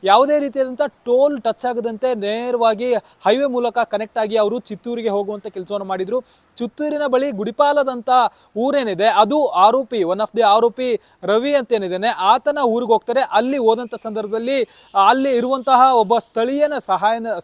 ಯಾವುದೇ ರೀತಿಯಾದಂಥ ಟೋಲ್ ಟಚ್ ಆಗದಂತೆ ನೇರವಾಗಿ ಹೈವೇ ಮೂಲಕ ಕನೆಕ್ಟ್ ಆಗಿ ಅವರು ಚಿತ್ತೂರಿಗೆ ಹೋಗುವಂತ ಕೆಲಸವನ್ನು ಮಾಡಿದ್ರು. ಚಿತ್ತೂರಿನ ಬಳಿ ಗುಡಿಪಾಲದಂತ ಊರೇನಿದೆ ಅದು ಆರೋಪಿ ಒನ್ ಆಫ್ ದಿ ಆರೋಪಿ ರವಿ ಅಂತ ಏನಿದ್ದಾನೆ ಆತನ ಊರಿಗೆ ಹೋಗ್ತಾರೆ. ಅಲ್ಲಿ ಹೋದಂತ ಸಂದರ್ಭದಲ್ಲಿ ಅಲ್ಲಿ ಇರುವಂತಹ ಒಬ್ಬ ಸ್ಥಳೀಯನ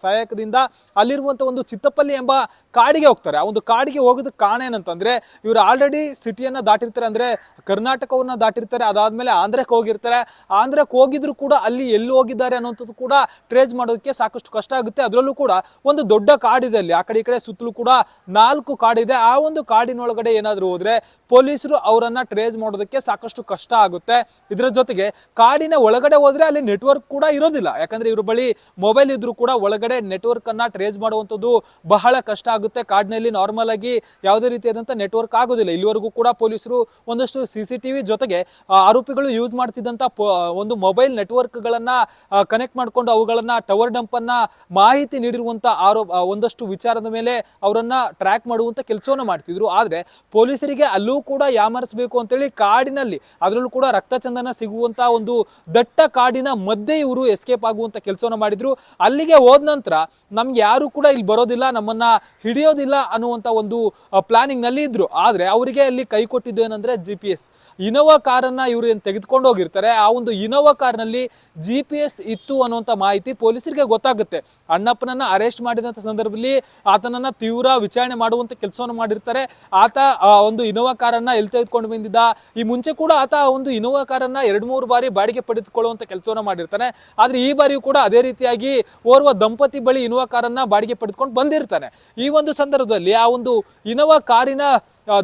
ಸಹಾಯಕದಿಂದ ಅಲ್ಲಿರುವಂತಹ ಒಂದು ಚಿತ್ತಪಲ್ಲಿ ಎಂಬ ಕಾಡಿಗೆ ಹೋಗ್ತಾರೆ. ಆ ಒಂದು ಕಾಡಿಗೆ ಹೋಗೋದಕ್ಕೆ ಕಾರಣ ಏನಂತಂದ್ರೆ ಇವರು ಆಲ್ರೆಡಿ ಸಿಟಿಯನ್ನ ದಾಟಿರ್ತಾರೆ, ಅಂದ್ರೆ ಕರ್ನಾಟಕವನ್ನ ದಾಟಿರ್ತಾರೆ, ಅದಾದ್ಮೇಲೆ ಆಂಧ್ರಕ್ಕೆ ಹೋಗಿರ್ತಾರೆ. ಆಂಧ್ರಕ್ಕೆ ಹೋಗಿದ್ರು ಕೂಡ ಅಲ್ಲಿ ಎಲ್ಲಿ ಹೋಗಿದ್ದಾರೆ ಅನ್ನೋಂಥದ್ದು ಕೂಡ ಟ್ರೇಸ್ ಮಾಡೋದಕ್ಕೆ ಸಾಕಷ್ಟು ಕಷ್ಟ ಆಗುತ್ತೆ. ಅದರಲ್ಲೂ ಕೂಡ ಒಂದು ದೊಡ್ಡ ಕಾಡಿದೆ, ಅಲ್ಲಿ ಆ ಕಡೆ ಈ ಕಡೆ ಸುತ್ತಲೂ ಕೂಡ 4 ಕಾಡಿದೆ. ಆ ಒಂದು ಕಾಡಿನೊಳಗಡೆ ಏನಾದ್ರು ಹೋದ್ರೆ ಪೊಲೀಸರು ಅವರನ್ನ ಟ್ರೇಸ್ ಮಾಡೋದಕ್ಕೆ ಸಾಕಷ್ಟು ಕಷ್ಟ ಆಗುತ್ತೆ. ಇದರ ಜೊತೆಗೆ ಕಾಡಿನ ಒಳಗಡೆ ಹೋದ್ರೆ ಅಲ್ಲಿ ನೆಟ್ವರ್ಕ್ ಕೂಡ ಇರೋದಿಲ್ಲ, ಯಾಕಂದ್ರೆ ಇವ್ರ ಬಳಿ ಮೊಬೈಲ್ ಇದ್ರು ಕೂಡ ಒಳಗಡೆ ನೆಟ್ವರ್ಕ್ ಅನ್ನ ಟ್ರೇಸ್ ಮಾಡುವಂಥದ್ದು ಬಹಳ ಕಷ್ಟ ಆಗುತ್ತೆ. ಕಾಡಿನಲ್ಲಿ ನಾರ್ಮಲ್ ಆಗಿ ಯಾವುದೇ ರೀತಿಯಾದಂತ ನೆಟ್ವರ್ಕ್ ಆಗೋದಿಲ್ಲ. ಇಲ್ಲಿವರೆಗೂ ಕೂಡ ಪೊಲೀಸರು ಒಂದಷ್ಟು CCTV ಜೊತೆಗೆ ಆರೋಪಿಗಳು ಯೂಸ್ ಮಾಡ್ತಿದ್ದಂತ ಒಂದು ಮೊಬೈಲ್ ನೆಟ್ವರ್ಕ್ ಗಳನ್ನ ಕನೆಕ್ಟ್ ಮಾಡ್ಕೊಂಡು ಅವುಗಳನ್ನ ಟವರ್ ಡಂಪ್ ಅನ್ನ ಮಾಹಿತಿ ನೀಡಿರುವಂತ ಒಂದಷ್ಟು ವಿಚಾರದ ಮೇಲೆ ಅವರನ್ನ ಟ್ರ್ಯಾಕ್ ಮಾಡುವಂತ ಕೆಲಸವನ್ನು ಮಾಡ್ತಿದ್ರು. ಆದ್ರೆ ಪೊಲೀಸರಿಗೆ ಅಲ್ಲೂ ಕೂಡ ಯಾಮರಿಸಬೇಕು ಅಂತೇಳಿ ಕಾಡಿನಲ್ಲಿ, ಅದರಲ್ಲೂ ಕೂಡ ರಕ್ತಚಂದನ ಸಿಗುವಂತ ಒಂದು ದಟ್ಟ ಕಾಡಿನ ಮಧ್ಯೆ ಇವರು ಎಸ್ಕೇಪ್ ಆಗುವಂತ ಕೆಲಸವನ್ನು ಮಾಡಿದ್ರು. ಅಲ್ಲಿಗೆ ಹೋದ ನಂತರ ನಮ್ಗೆ ಯಾರು ಕೂಡ ಇಲ್ಲಿ ಬರೋದಿಲ್ಲ, ನಮ್ಮನ್ನ ಹಿಡಿಯೋದಿಲ್ಲ ಅನ್ನುವಂತ ಒಂದು ಪ್ಲಾನಿಂಗ್ ನಲ್ಲಿ ಇದ್ರು. ಆದ್ರೆ ಅವರಿಗೆ ಅಲ್ಲಿ ಕೈ ಕೊಟ್ಟಿದ್ದು ಏನಂದ್ರೆ GPS ಇನೋವಾ ಕಾರನ್ನ ಇವರು ಏನ್ ತೆಗೆದುಕೊಂಡು ಹೋಗಿರ್ತಾರೆ. ಆ ಒಂದು ಇನೋವಾ ಕಾರ್ನಲ್ಲಿ GPS ಇತ್ತು ಅನ್ನುವಂತ ಮಾಹಿತಿ ಪೊಲೀಸರಿಗೆ ಗೊತ್ತಾಗುತ್ತೆ. ಅಣ್ಣಪ್ಪನನ್ನ ಅರೆಸ್ಟ್ ಮಾಡಿದಂತ ಸಂದರ್ಭದಲ್ಲಿ ಆತನನ್ನ ತೀವ್ರ ವಿಚಾರಣೆ ಮಾಡುವಂತ ಕೆಲಸವನ್ನು ಮಾಡಿರ್ತಾರೆ. ಆತ ಒಂದು ಇನೋವಾ ಕಾರನ್ನ ಎಲ್ಲಿ ತೆಗೆದುಕೊಂಡು ಬಂದಿದ್ದ, ಈ ಮುಂಚೆ ಕೂಡ ಆತ ಒಂದು ಇನೋವಾ ಕಾರನ್ನ 2-3 ಬಾರಿ ಬಾಡಿಗೆ ಪಡೆದುಕೊಳ್ಳುವಂತ ಕೆಲಸವನ್ನು ಮಾಡಿರ್ತಾನೆ. ಆದ್ರೆ ಈ ಬಾರಿಯೂ ಕೂಡ ಅದೇ ರೀತಿಯಾಗಿ ಓರ್ವ ದಂಪತಿ ಬಳಿ ಇನೋವಾ ಕಾರನ್ನ ಬಾಡಿಗೆ ಪಡೆದುಕೊಂಡು ಬಂದಿರ್ತಾನೆ. ಈ ಒಂದು ಸಂದರ್ಭದಲ್ಲಿ ಆ ಒಂದು ಇನೋವಾ ಕಾರಿನ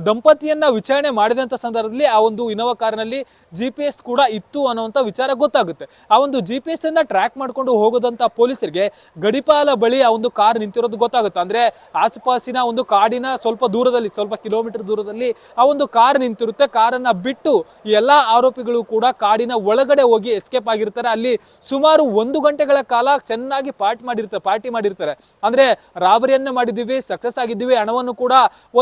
ದಂಪತಿಯನ್ನ ವಿಚಾರಣೆ ಮಾಡಿದಂತ ಸಂದರ್ಭದಲ್ಲಿ ಆ ಒಂದು ಇನೋವಾ ಕಾರಿನಲ್ಲಿ GPS ಕೂಡ ಇತ್ತು ಅನ್ನುವಂತ ವಿಚಾರ ಗೊತ್ತಾಗುತ್ತೆ. ಆ ಒಂದು GPS ಅನ್ನ ಟ್ರ್ಯಾಕ್ ಮಾಡ್ಕೊಂಡು ಹೋಗೋದಂತ ಪೊಲೀಸರಿಗೆ ಗಡಿಪಾಲ ಬಳಿ ಆ ಒಂದು ಕಾರ್ ನಿಂತಿರೋದು ಗೊತ್ತಾಗುತ್ತೆ. ಅಂದ್ರೆ ಆಸುಪಾಸಿನ ಒಂದು ಕಾಡಿನ ಸ್ವಲ್ಪ ದೂರದಲ್ಲಿ, ಸ್ವಲ್ಪ ಕಿಲೋಮೀಟರ್ ದೂರದಲ್ಲಿ ಆ ಒಂದು ಕಾರ್ ನಿಂತಿರುತ್ತೆ. ಕಾರನ್ನ ಬಿಟ್ಟು ಎಲ್ಲಾ ಆರೋಪಿಗಳು ಕೂಡ ಕಾಡಿನ ಒಳಗಡೆ ಹೋಗಿ ಎಸ್ಕೇಪ್ ಆಗಿರ್ತಾರೆ. ಅಲ್ಲಿ ಸುಮಾರು 1 ಗಂಟೆಗಳ ಕಾಲ ಚೆನ್ನಾಗಿ ಪಾರ್ಟಿ ಮಾಡಿರ್ತಾರೆ. ಅಂದ್ರೆ ರಾಬರಿಯನ್ನ ಮಾಡಿದೀವಿ, ಸಕ್ಸಸ್ ಆಗಿದ್ದೀವಿ, ಹಣವನ್ನು ಕೂಡ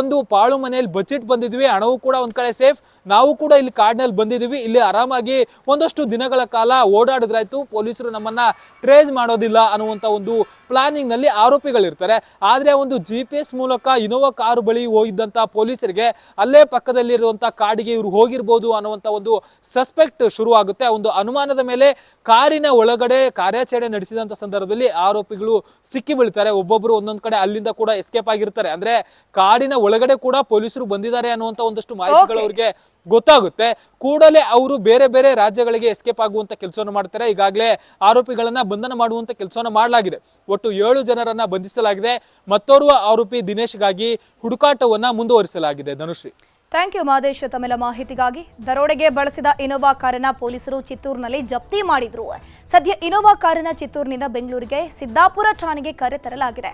ಒಂದು ಪಾಳು ಮನೆಯಲ್ಲಿ ಬಚ್ಚಿಟ್ ಬಂದಿದ್ವಿ, ಹಣವು ಕೂಡ ಒಂದ್ ಕಡೆ ಸೇಫ್, ನಾವು ಕೂಡ ಇಲ್ಲಿ ಕಾಡಿನಲ್ಲಿ ಬಂದಿದೀವಿ, ಇಲ್ಲಿ ಆರಾಮಾಗಿ ಒಂದಷ್ಟು ದಿನಗಳ ಕಾಲ ಓಡಾಡಿದ್ರಾಯ್ತು, ಪೊಲೀಸರು ನಮ್ಮನ್ನ ಟ್ರೇಸ್ ಮಾಡೋದಿಲ್ಲ ಅನ್ನುವಂತ ಒಂದು ಪ್ಲಾನಿಂಗ್ ನಲ್ಲಿ ಆರೋಪಿಗಳಿರ್ತಾರೆ. ಆದ್ರೆ ಒಂದು GPS ಮೂಲಕ ಇನೋವಾ ಕಾರು ಬಳಿ ಹೋಗಿದ್ದಂತ ಪೊಲೀಸರಿಗೆ ಅಲ್ಲೇ ಪಕ್ಕದಲ್ಲಿರುವಂತಹ ಕಾಡಿಗೆ ಇವರು ಹೋಗಿರ್ಬೋದು ಅನ್ನುವಂತ ಒಂದು ಸಸ್ಪೆಕ್ಟ್ ಶುರು ಆಗುತ್ತೆ. ಒಂದು ಅನುಮಾನದ ಮೇಲೆ ಕಾರಿನ ಒಳಗಡೆ ಕಾರ್ಯಾಚರಣೆ ನಡೆಸಿದಂತ ಸಂದರ್ಭದಲ್ಲಿ ಆರೋಪಿಗಳು ಸಿಕ್ಕಿ ಬೀಳ್ತಾರೆ. ಒಬ್ಬೊಬ್ರು ಒಂದೊಂದ್ ಕಡೆ ಅಲ್ಲಿಂದ ಕೂಡ ಎಸ್ಕೇಪ್ ಆಗಿರ್ತಾರೆ. ಅಂದ್ರೆ ಕಾಡಿನ ಒಳಗಡೆ ಕೂಡ ಪೊಲೀಸರು ಬಂದಿದ್ದಾರೆ ಅನ್ನುವಂತ ಒಂದಷ್ಟು ಮಾಹಿತಿಗಳು ಅವರಿಗೆ ಗೊತ್ತಾಗುತ್ತೆ. ಕೂಡಲೇ ಅವರು ಬೇರೆ ಬೇರೆ ರಾಜ್ಯಗಳಿಗೆ ಎಸ್ಕೇಪ್ ಆಗುವಂತ ಕೆಲಸವನ್ನು ಮಾಡ್ತಾರೆ. ಈಗಾಗಲೇ ಆರೋಪಿಗಳನ್ನ ಬಂಧನ ಮಾಡುವಂತ ಕೆಲಸವನ್ನು ಮಾಡಲಾಗಿದೆ. ಒಟ್ಟು 7 ಜನರನ್ನ ಬಂಧಿಸಲಾಗಿದೆ. ಮತ್ತೋರ್ವ ಆರೋಪಿ ದಿನೇಶ್ಗಾಗಿ ಹುಡುಕಾಟವನ್ನ ಮುಂದುವರಿಸಲಾಗಿದೆ. ಧನುಶ್ರೀ, ಥ್ಯಾಂಕ್ ಯು ಮಾದೇಶ್ ತಮ್ಮೆಲ್ಲ ಮಾಹಿತಿಗಾಗಿ. ದರೋಡೆಗೆ ಬಳಸಿದ ಇನೋವಾ ಕಾರನ್ನ ಪೊಲೀಸರು ಚಿತ್ತೂರಿನಲ್ಲಿ ಜಪ್ತಿ ಮಾಡಿದ್ರು. ಸದ್ಯ ಇನೋವಾ ಕಾರನ್ನ ಚಿತ್ತೂರಿನಿಂದ ಬೆಂಗಳೂರಿಗೆ ಸಿದ್ದಾಪುರ ಠಾಣೆಗೆ ಕರೆತರಲಾಗಿದೆ.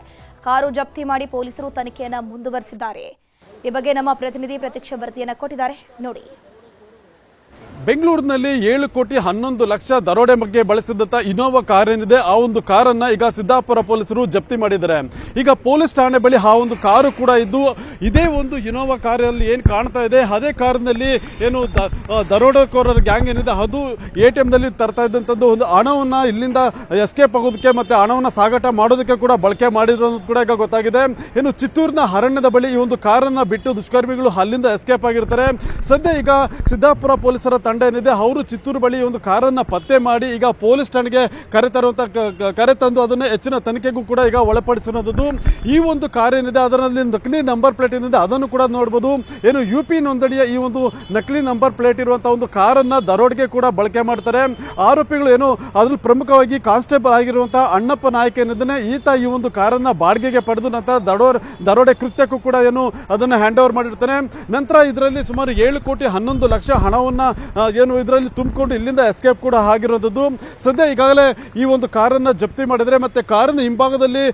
ಕಾರು ಜಪ್ತಿ ಮಾಡಿ ಪೊಲೀಸರು ತನಿಖೆಯನ್ನ ಮುಂದುವರಿಸಿದ್ದಾರೆ. ಈ ಬಗ್ಗೆ ನಮ್ಮ ಪ್ರತಿನಿಧಿ ಪ್ರತ್ಯಕ್ಷ ವರದಿಯನ್ನ ಕೊಟ್ಟಿದ್ದಾರೆ, ನೋಡಿ. ಬೆಂಗಳೂರಿನಲ್ಲಿ 7,11,00,000 ದರೋಡೆ ಬಗ್ಗೆ ಬಳಸಿದಂತ ಇನೋವಾ ಕಾರ್ ಏನಿದೆ ಆ ಒಂದು ಕಾರನ್ನ ಈಗ ಸಿದ್ದಾಪುರ ಪೊಲೀಸರು ಜಪ್ತಿ ಮಾಡಿದ್ದಾರೆ. ಈಗ ಪೊಲೀಸ್ ಠಾಣೆ ಬಳಿ ಆ ಒಂದು ಕಾರು ಕೂಡ ಇದ್ದು, ಇದೇ ಒಂದು ಇನೋವಾ ಕಾರಲ್ಲಿ ಏನ್ ಕಾಣ್ತಾ ಇದೆ ಅದೇ ಕಾರಿನಲ್ಲಿ ಏನು ದರೋಡೆಕೋರರ ಗ್ಯಾಂಗ್ ಏನಿದೆ ಅದು ATM ನಲ್ಲಿ ತರ್ತಾ ಇದ್ದಂಥದ್ದು ಒಂದು ಹಣವನ್ನ ಇಲ್ಲಿಂದ ಎಸ್ಕೇಪ್ ಆಗೋದಕ್ಕೆ ಮತ್ತೆ ಹಣವನ್ನ ಸಾಗಾಟ ಮಾಡೋದಕ್ಕೆ ಕೂಡ ಬಳಕೆ ಮಾಡಿದ್ರು ಅನ್ನೋದು ಕೂಡ ಈಗ ಗೊತ್ತಾಗಿದೆ. ಏನು ಚಿತ್ತೂರಿನ ಅರಣ್ಯದ ಬಳಿ ಈ ಒಂದು ಕಾರನ್ನ ಬಿಟ್ಟು ದುಷ್ಕರ್ಮಿಗಳು ಅಲ್ಲಿಂದ ಎಸ್ಕೇಪ್ ಆಗಿರ್ತಾರೆ. ಸದ್ಯ ಈಗ ಸಿದ್ದಾಪುರ ಪೊಲೀಸರ ಪೊಲೀಸರ ತಂಡ ಏನಿದೆ ಅವರು ಚಿತ್ತೂರು ಬಳಿ ಒಂದು ಕಾರನ್ನ ಪತ್ತೆ ಮಾಡಿ ಈಗ ಪೊಲೀಸ್ ಠಾಣೆಗೆ ಕರೆತಂದು ಅದನ್ನು ಹೆಚ್ಚಿನ ತನಿಖೆಗೂ ಕೂಡ ಈಗ ಒಳಪಡಿಸಿರೋದು. ಈ ಒಂದು ಕಾರ್ ಏನಿದೆ ಅದರಲ್ಲಿ ನಕಲಿ ನಂಬರ್ ಪ್ಲೇಟ್ ಏನಿದೆ ಅದನ್ನು ಕೂಡ ನೋಡಬಹುದು. ಏನು UP ನೋಂದಣಿಯ ಈ ಒಂದು ನಕಲಿ ನಂಬರ್ ಪ್ಲೇಟ್ ಇರುವಂತಹ ಒಂದು ಕಾರನ್ನ ದರೋಡೆಗೆ ಕೂಡ ಬಳಕೆ ಮಾಡ್ತಾರೆ. ಆರೋಪಿಗಳು ಏನು ಅದ್ರಲ್ಲಿ ಪ್ರಮುಖವಾಗಿ ಕಾನ್ಸ್ಟೇಬಲ್ ಆಗಿರುವಂತಹ ಅಣ್ಣಪ್ಪ ನಾಯಕ್ ಏನಿದ್ದಾನೆ ಈತ ಈ ಒಂದು ಕಾರನ್ನ ಬಾಡಿಗೆಗೆ ಪಡೆದು ನಂತರ ದರೋಡೆ ಕೃತ್ಯಕ್ಕೂ ಕೂಡ ಏನು ಅದನ್ನ ಹ್ಯಾಂಡ್ ಓವರ್ ಮಾಡಿರ್ತಾನೆ. ನಂತರ ಇದರಲ್ಲಿ ಸುಮಾರು 7 ಕೋಟಿ 11 ಲಕ್ಷ ಹಣವನ್ನ ಏನು ಇದರಲ್ಲಿ ತುಂಬಿಕೊಂಡು ಇಲ್ಲಿಂದ ಎಸ್ಕೇಪ್ ಕೂಡ ಆಗಿರೋದು. ಸದ್ಯ ಈಗಾಗಲೇ ಈ ಒಂದು ಕಾರನ್ನ ಜಪ್ತಿ ಮಾಡಿದ್ರೆ ಮತ್ತೆ ಕಾರಿನ ಹಿಂಭಾಗದಲ್ಲಿ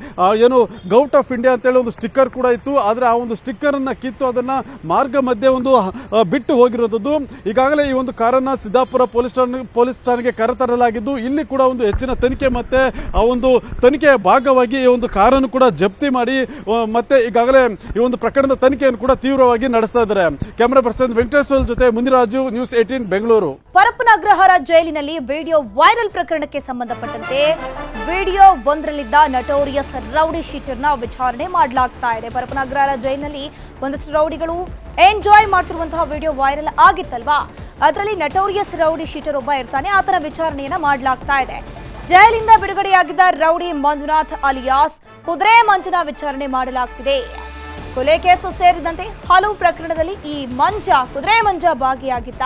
ಏನು ಗೌಟ್ ಆಫ್ ಇಂಡಿಯಾ ಅಂತೇಳಿ ಒಂದು ಸ್ಟಿಕ್ಕರ್ ಕೂಡ ಇತ್ತು. ಆದ್ರೆ ಆ ಒಂದು ಸ್ಟಿಕ್ಕರ್ ಅನ್ನ ಕಿತ್ತು ಅದನ್ನ ಮಾರ್ಗ ಮಧ್ಯೆ ಒಂದು ಬಿಟ್ಟು ಹೋಗಿರೋದು. ಈಗಾಗಲೇ ಈ ಒಂದು ಕಾರನ್ನ ಸಿದ್ದಾಪುರ ಪೊಲೀಸ್ ಠಾಣೆಗೆ ಕರೆತರಲಾಗಿದ್ದು ಇಲ್ಲಿ ಕೂಡ ಒಂದು ಹೆಚ್ಚಿನ ತನಿಖೆ ಮತ್ತೆ ಆ ಒಂದು ತನಿಖೆಯ ಭಾಗವಾಗಿ ಈ ಒಂದು ಕಾರನ್ನು ಕೂಡ ಜಪ್ತಿ ಮಾಡಿ ಮತ್ತೆ ಈಗಾಗಲೇ ಈ ಒಂದು ಪ್ರಕರಣದ ತನಿಖೆಯನ್ನು ಕೂಡ ತೀವ್ರವಾಗಿ ನಡೆಸ್ತಾ ಇದ್ದಾರೆ. ಕ್ಯಾಮರಾ ಪರ್ಸನ್ ವೆಂಕಟೇಶ್ವರ ಜೊತೆ ಮುಂದಿರಾಜು, ನ್ಯೂಸ್ 18 ಬೆಂಗಳೂರು. ಪರಪ್ಪನ ಅಗ್ರಹಾರ ಜೈಲಿನಲ್ಲಿ ವಿಡಿಯೋ ವೈರಲ್ ಪ್ರಕರಣಕ್ಕೆ ಸಂಬಂಧಪಟ್ಟಂತೆ ವಿಡಿಯೋ ಒಂದರಲ್ಲಿದ್ದ ನಟೋರಿಯಸ್ ರೌಡಿ ಶೀಟರ್ನ ವಿಚಾರಣೆ ಮಾಡಲಾಗ್ತಾ ಇದೆ. ಪರಪ್ಪನ ಅಗ್ರಹಾರ ಜೈಲಿನಲ್ಲಿ ಒಂದಷ್ಟು ರೌಡಿಗಳು ಎಂಜಾಯ್ ಮಾಡ್ತಿರುವಂತಹ ವಿಡಿಯೋ ವೈರಲ್ ಆಗಿತ್ತಲ್ವಾ, ಅದರಲ್ಲಿ ನಟೋರಿಯಸ್ ರೌಡಿ ಶೀಟರ್ ಒಬ್ಬ ಇರ್ತಾನೆ, ಆತನ ವಿಚಾರಣೆಯನ್ನ ಮಾಡಲಾಗ್ತಾ ಇದೆ. ಜೈಲಿಂದ ಬಿಡುಗಡೆಯಾಗಿದ್ದ ರೌಡಿ ಮಂಜುನಾಥ್ ಅಲಿಯಾಸ್ ಕುದುರೆ ಮಂಜುನ ವಿಚಾರಣೆ ಮಾಡಲಾಗ್ತಿದೆ. ಕೊಲೆ ಕೇಸು ಸೇರಿದಂತೆ ಹಲವು ಪ್ರಕರಣದಲ್ಲಿ ಈ ಕುದುರೆ ಮಂಜ ಭಾಗಿಯಾಗಿದ್ದ.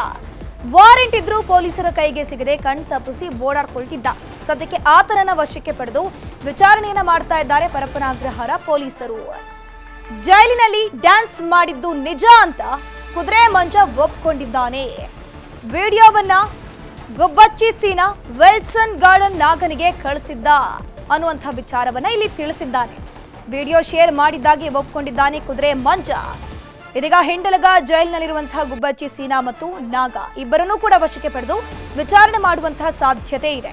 ವಾರೆಂಟ್ ಇದ್ರೂ ಪೊಲೀಸರ ಕೈಗೆ ಸಿಗದೆ ಕಣ್ತಪ್ಪಿಸಿ ಓಡಾಡ್ಕೊಳ್ತಿದ್ದ. ಸದ್ಯಕ್ಕೆ ಆತನನ್ನ ವಶಕ್ಕೆ ಪಡೆದು ವಿಚಾರಣೆಯನ್ನ ಮಾಡ್ತಾ ಇದ್ದಾರೆ ಪರಪ್ಪನ ಅಗ್ರಹಾರ ಪೊಲೀಸರು. ಜೈಲಿನಲ್ಲಿ ಡ್ಯಾನ್ಸ್ ಮಾಡಿದ್ದು ನಿಜ ಅಂತ ಕುದುರೆ ಮಂಜ ಒಪ್ಕೊಂಡಿದ್ದಾನೆ. ವಿಡಿಯೋವನ್ನ ಗುಬ್ಬಚ್ಚಿ ಸೀನಾ ವಿಲ್ಸನ್ ಗಾರ್ಡನ್ ನಾಗನಿಗೆ ಕಳಿಸಿದ್ದ ಅನ್ನುವಂಥ ವಿಚಾರವನ್ನ ಇಲ್ಲಿ ತಿಳಿಸಿದ್ದಾನೆ. ವಿಡಿಯೋ ಶೇರ್ ಮಾಡಿದ್ದಾಗಿ ಒಪ್ಕೊಂಡಿದ್ದಾನೆ ಕುದುರೆ ಮಂಜ. ಇದೀಗ ಹಿಂಡಲಗ ಜೈಲಿನಲ್ಲಿರುವಂತಹ ಗುಬ್ಬಚ್ಚಿ ಸೀನಾ ಮತ್ತು ನಾಗ ಇಬ್ಬರನ್ನೂ ಕೂಡ ವಶಕ್ಕೆ ಪಡೆದು ವಿಚಾರಣೆ ಮಾಡುವಂತಹ ಸಾಧ್ಯತೆ ಇದೆ.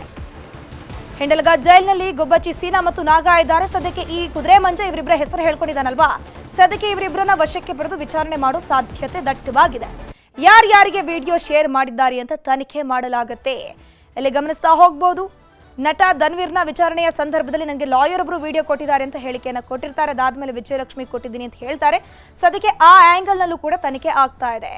ಹಿಂಡಲಗ ಜೈಲಿನಲ್ಲಿ ಗುಬ್ಬಚ್ಚಿ ಸೀನಾ ಮತ್ತು ನಾಗ ಇದ್ದಾರೆ. ಸದ್ಯಕ್ಕೆ ಈ ಕುದುರೆ ಮಂಜ ಇವರಿಬ್ಬರ ಹೆಸರು ಹೇಳ್ಕೊಂಡಿದ್ದಾನಲ್ವಾ, ಸದ್ಯಕ್ಕೆ ಇವರಿಬ್ಬರನ್ನ ವಶಕ್ಕೆ ಪಡೆದು ವಿಚಾರಣೆ ಮಾಡೋ ಸಾಧ್ಯತೆ ದಟ್ಟವಾಗಿದೆ. ಯಾರ್ಯಾರಿಗೆ ವಿಡಿಯೋ ಶೇರ್ ಮಾಡಿದ್ದಾರೆ ಅಂತ ತನಿಖೆ ಮಾಡಲಾಗುತ್ತೆ. ಇಲ್ಲಿ ಗಮನಿಸ್ತಾ ಹೋಗ್ಬೋದು, ನಟ ಧನ್ವೀರ್ನ ವಿಚಾರಣೆಯ ಸಂದರ್ಭದಲ್ಲಿ ನನಗೆ ಲಾಯರ್ ಒಬ್ರು ವಿಡಿಯೋ ಕೊಟ್ಟಿದ್ದಾರೆ ಅಂತ ಹೇಳಿಕೆಯನ್ನು ಕೊಟ್ಟಿರ್ತಾರೆ. ಅದಾದ್ಮೇಲೆ ವಿಜಯಲಕ್ಷ್ಮಿ ಕೊಟ್ಟಿದ್ದೀನಿ ಅಂತ ಹೇಳ್ತಾರೆ. ಸದ್ಯಕ್ಕೆ ಆ ಆಂಗಲ್ ನಲ್ಲೂ ಕೂಡ ತನಿಖೆ ಆಗ್ತಾ ಇದೆ.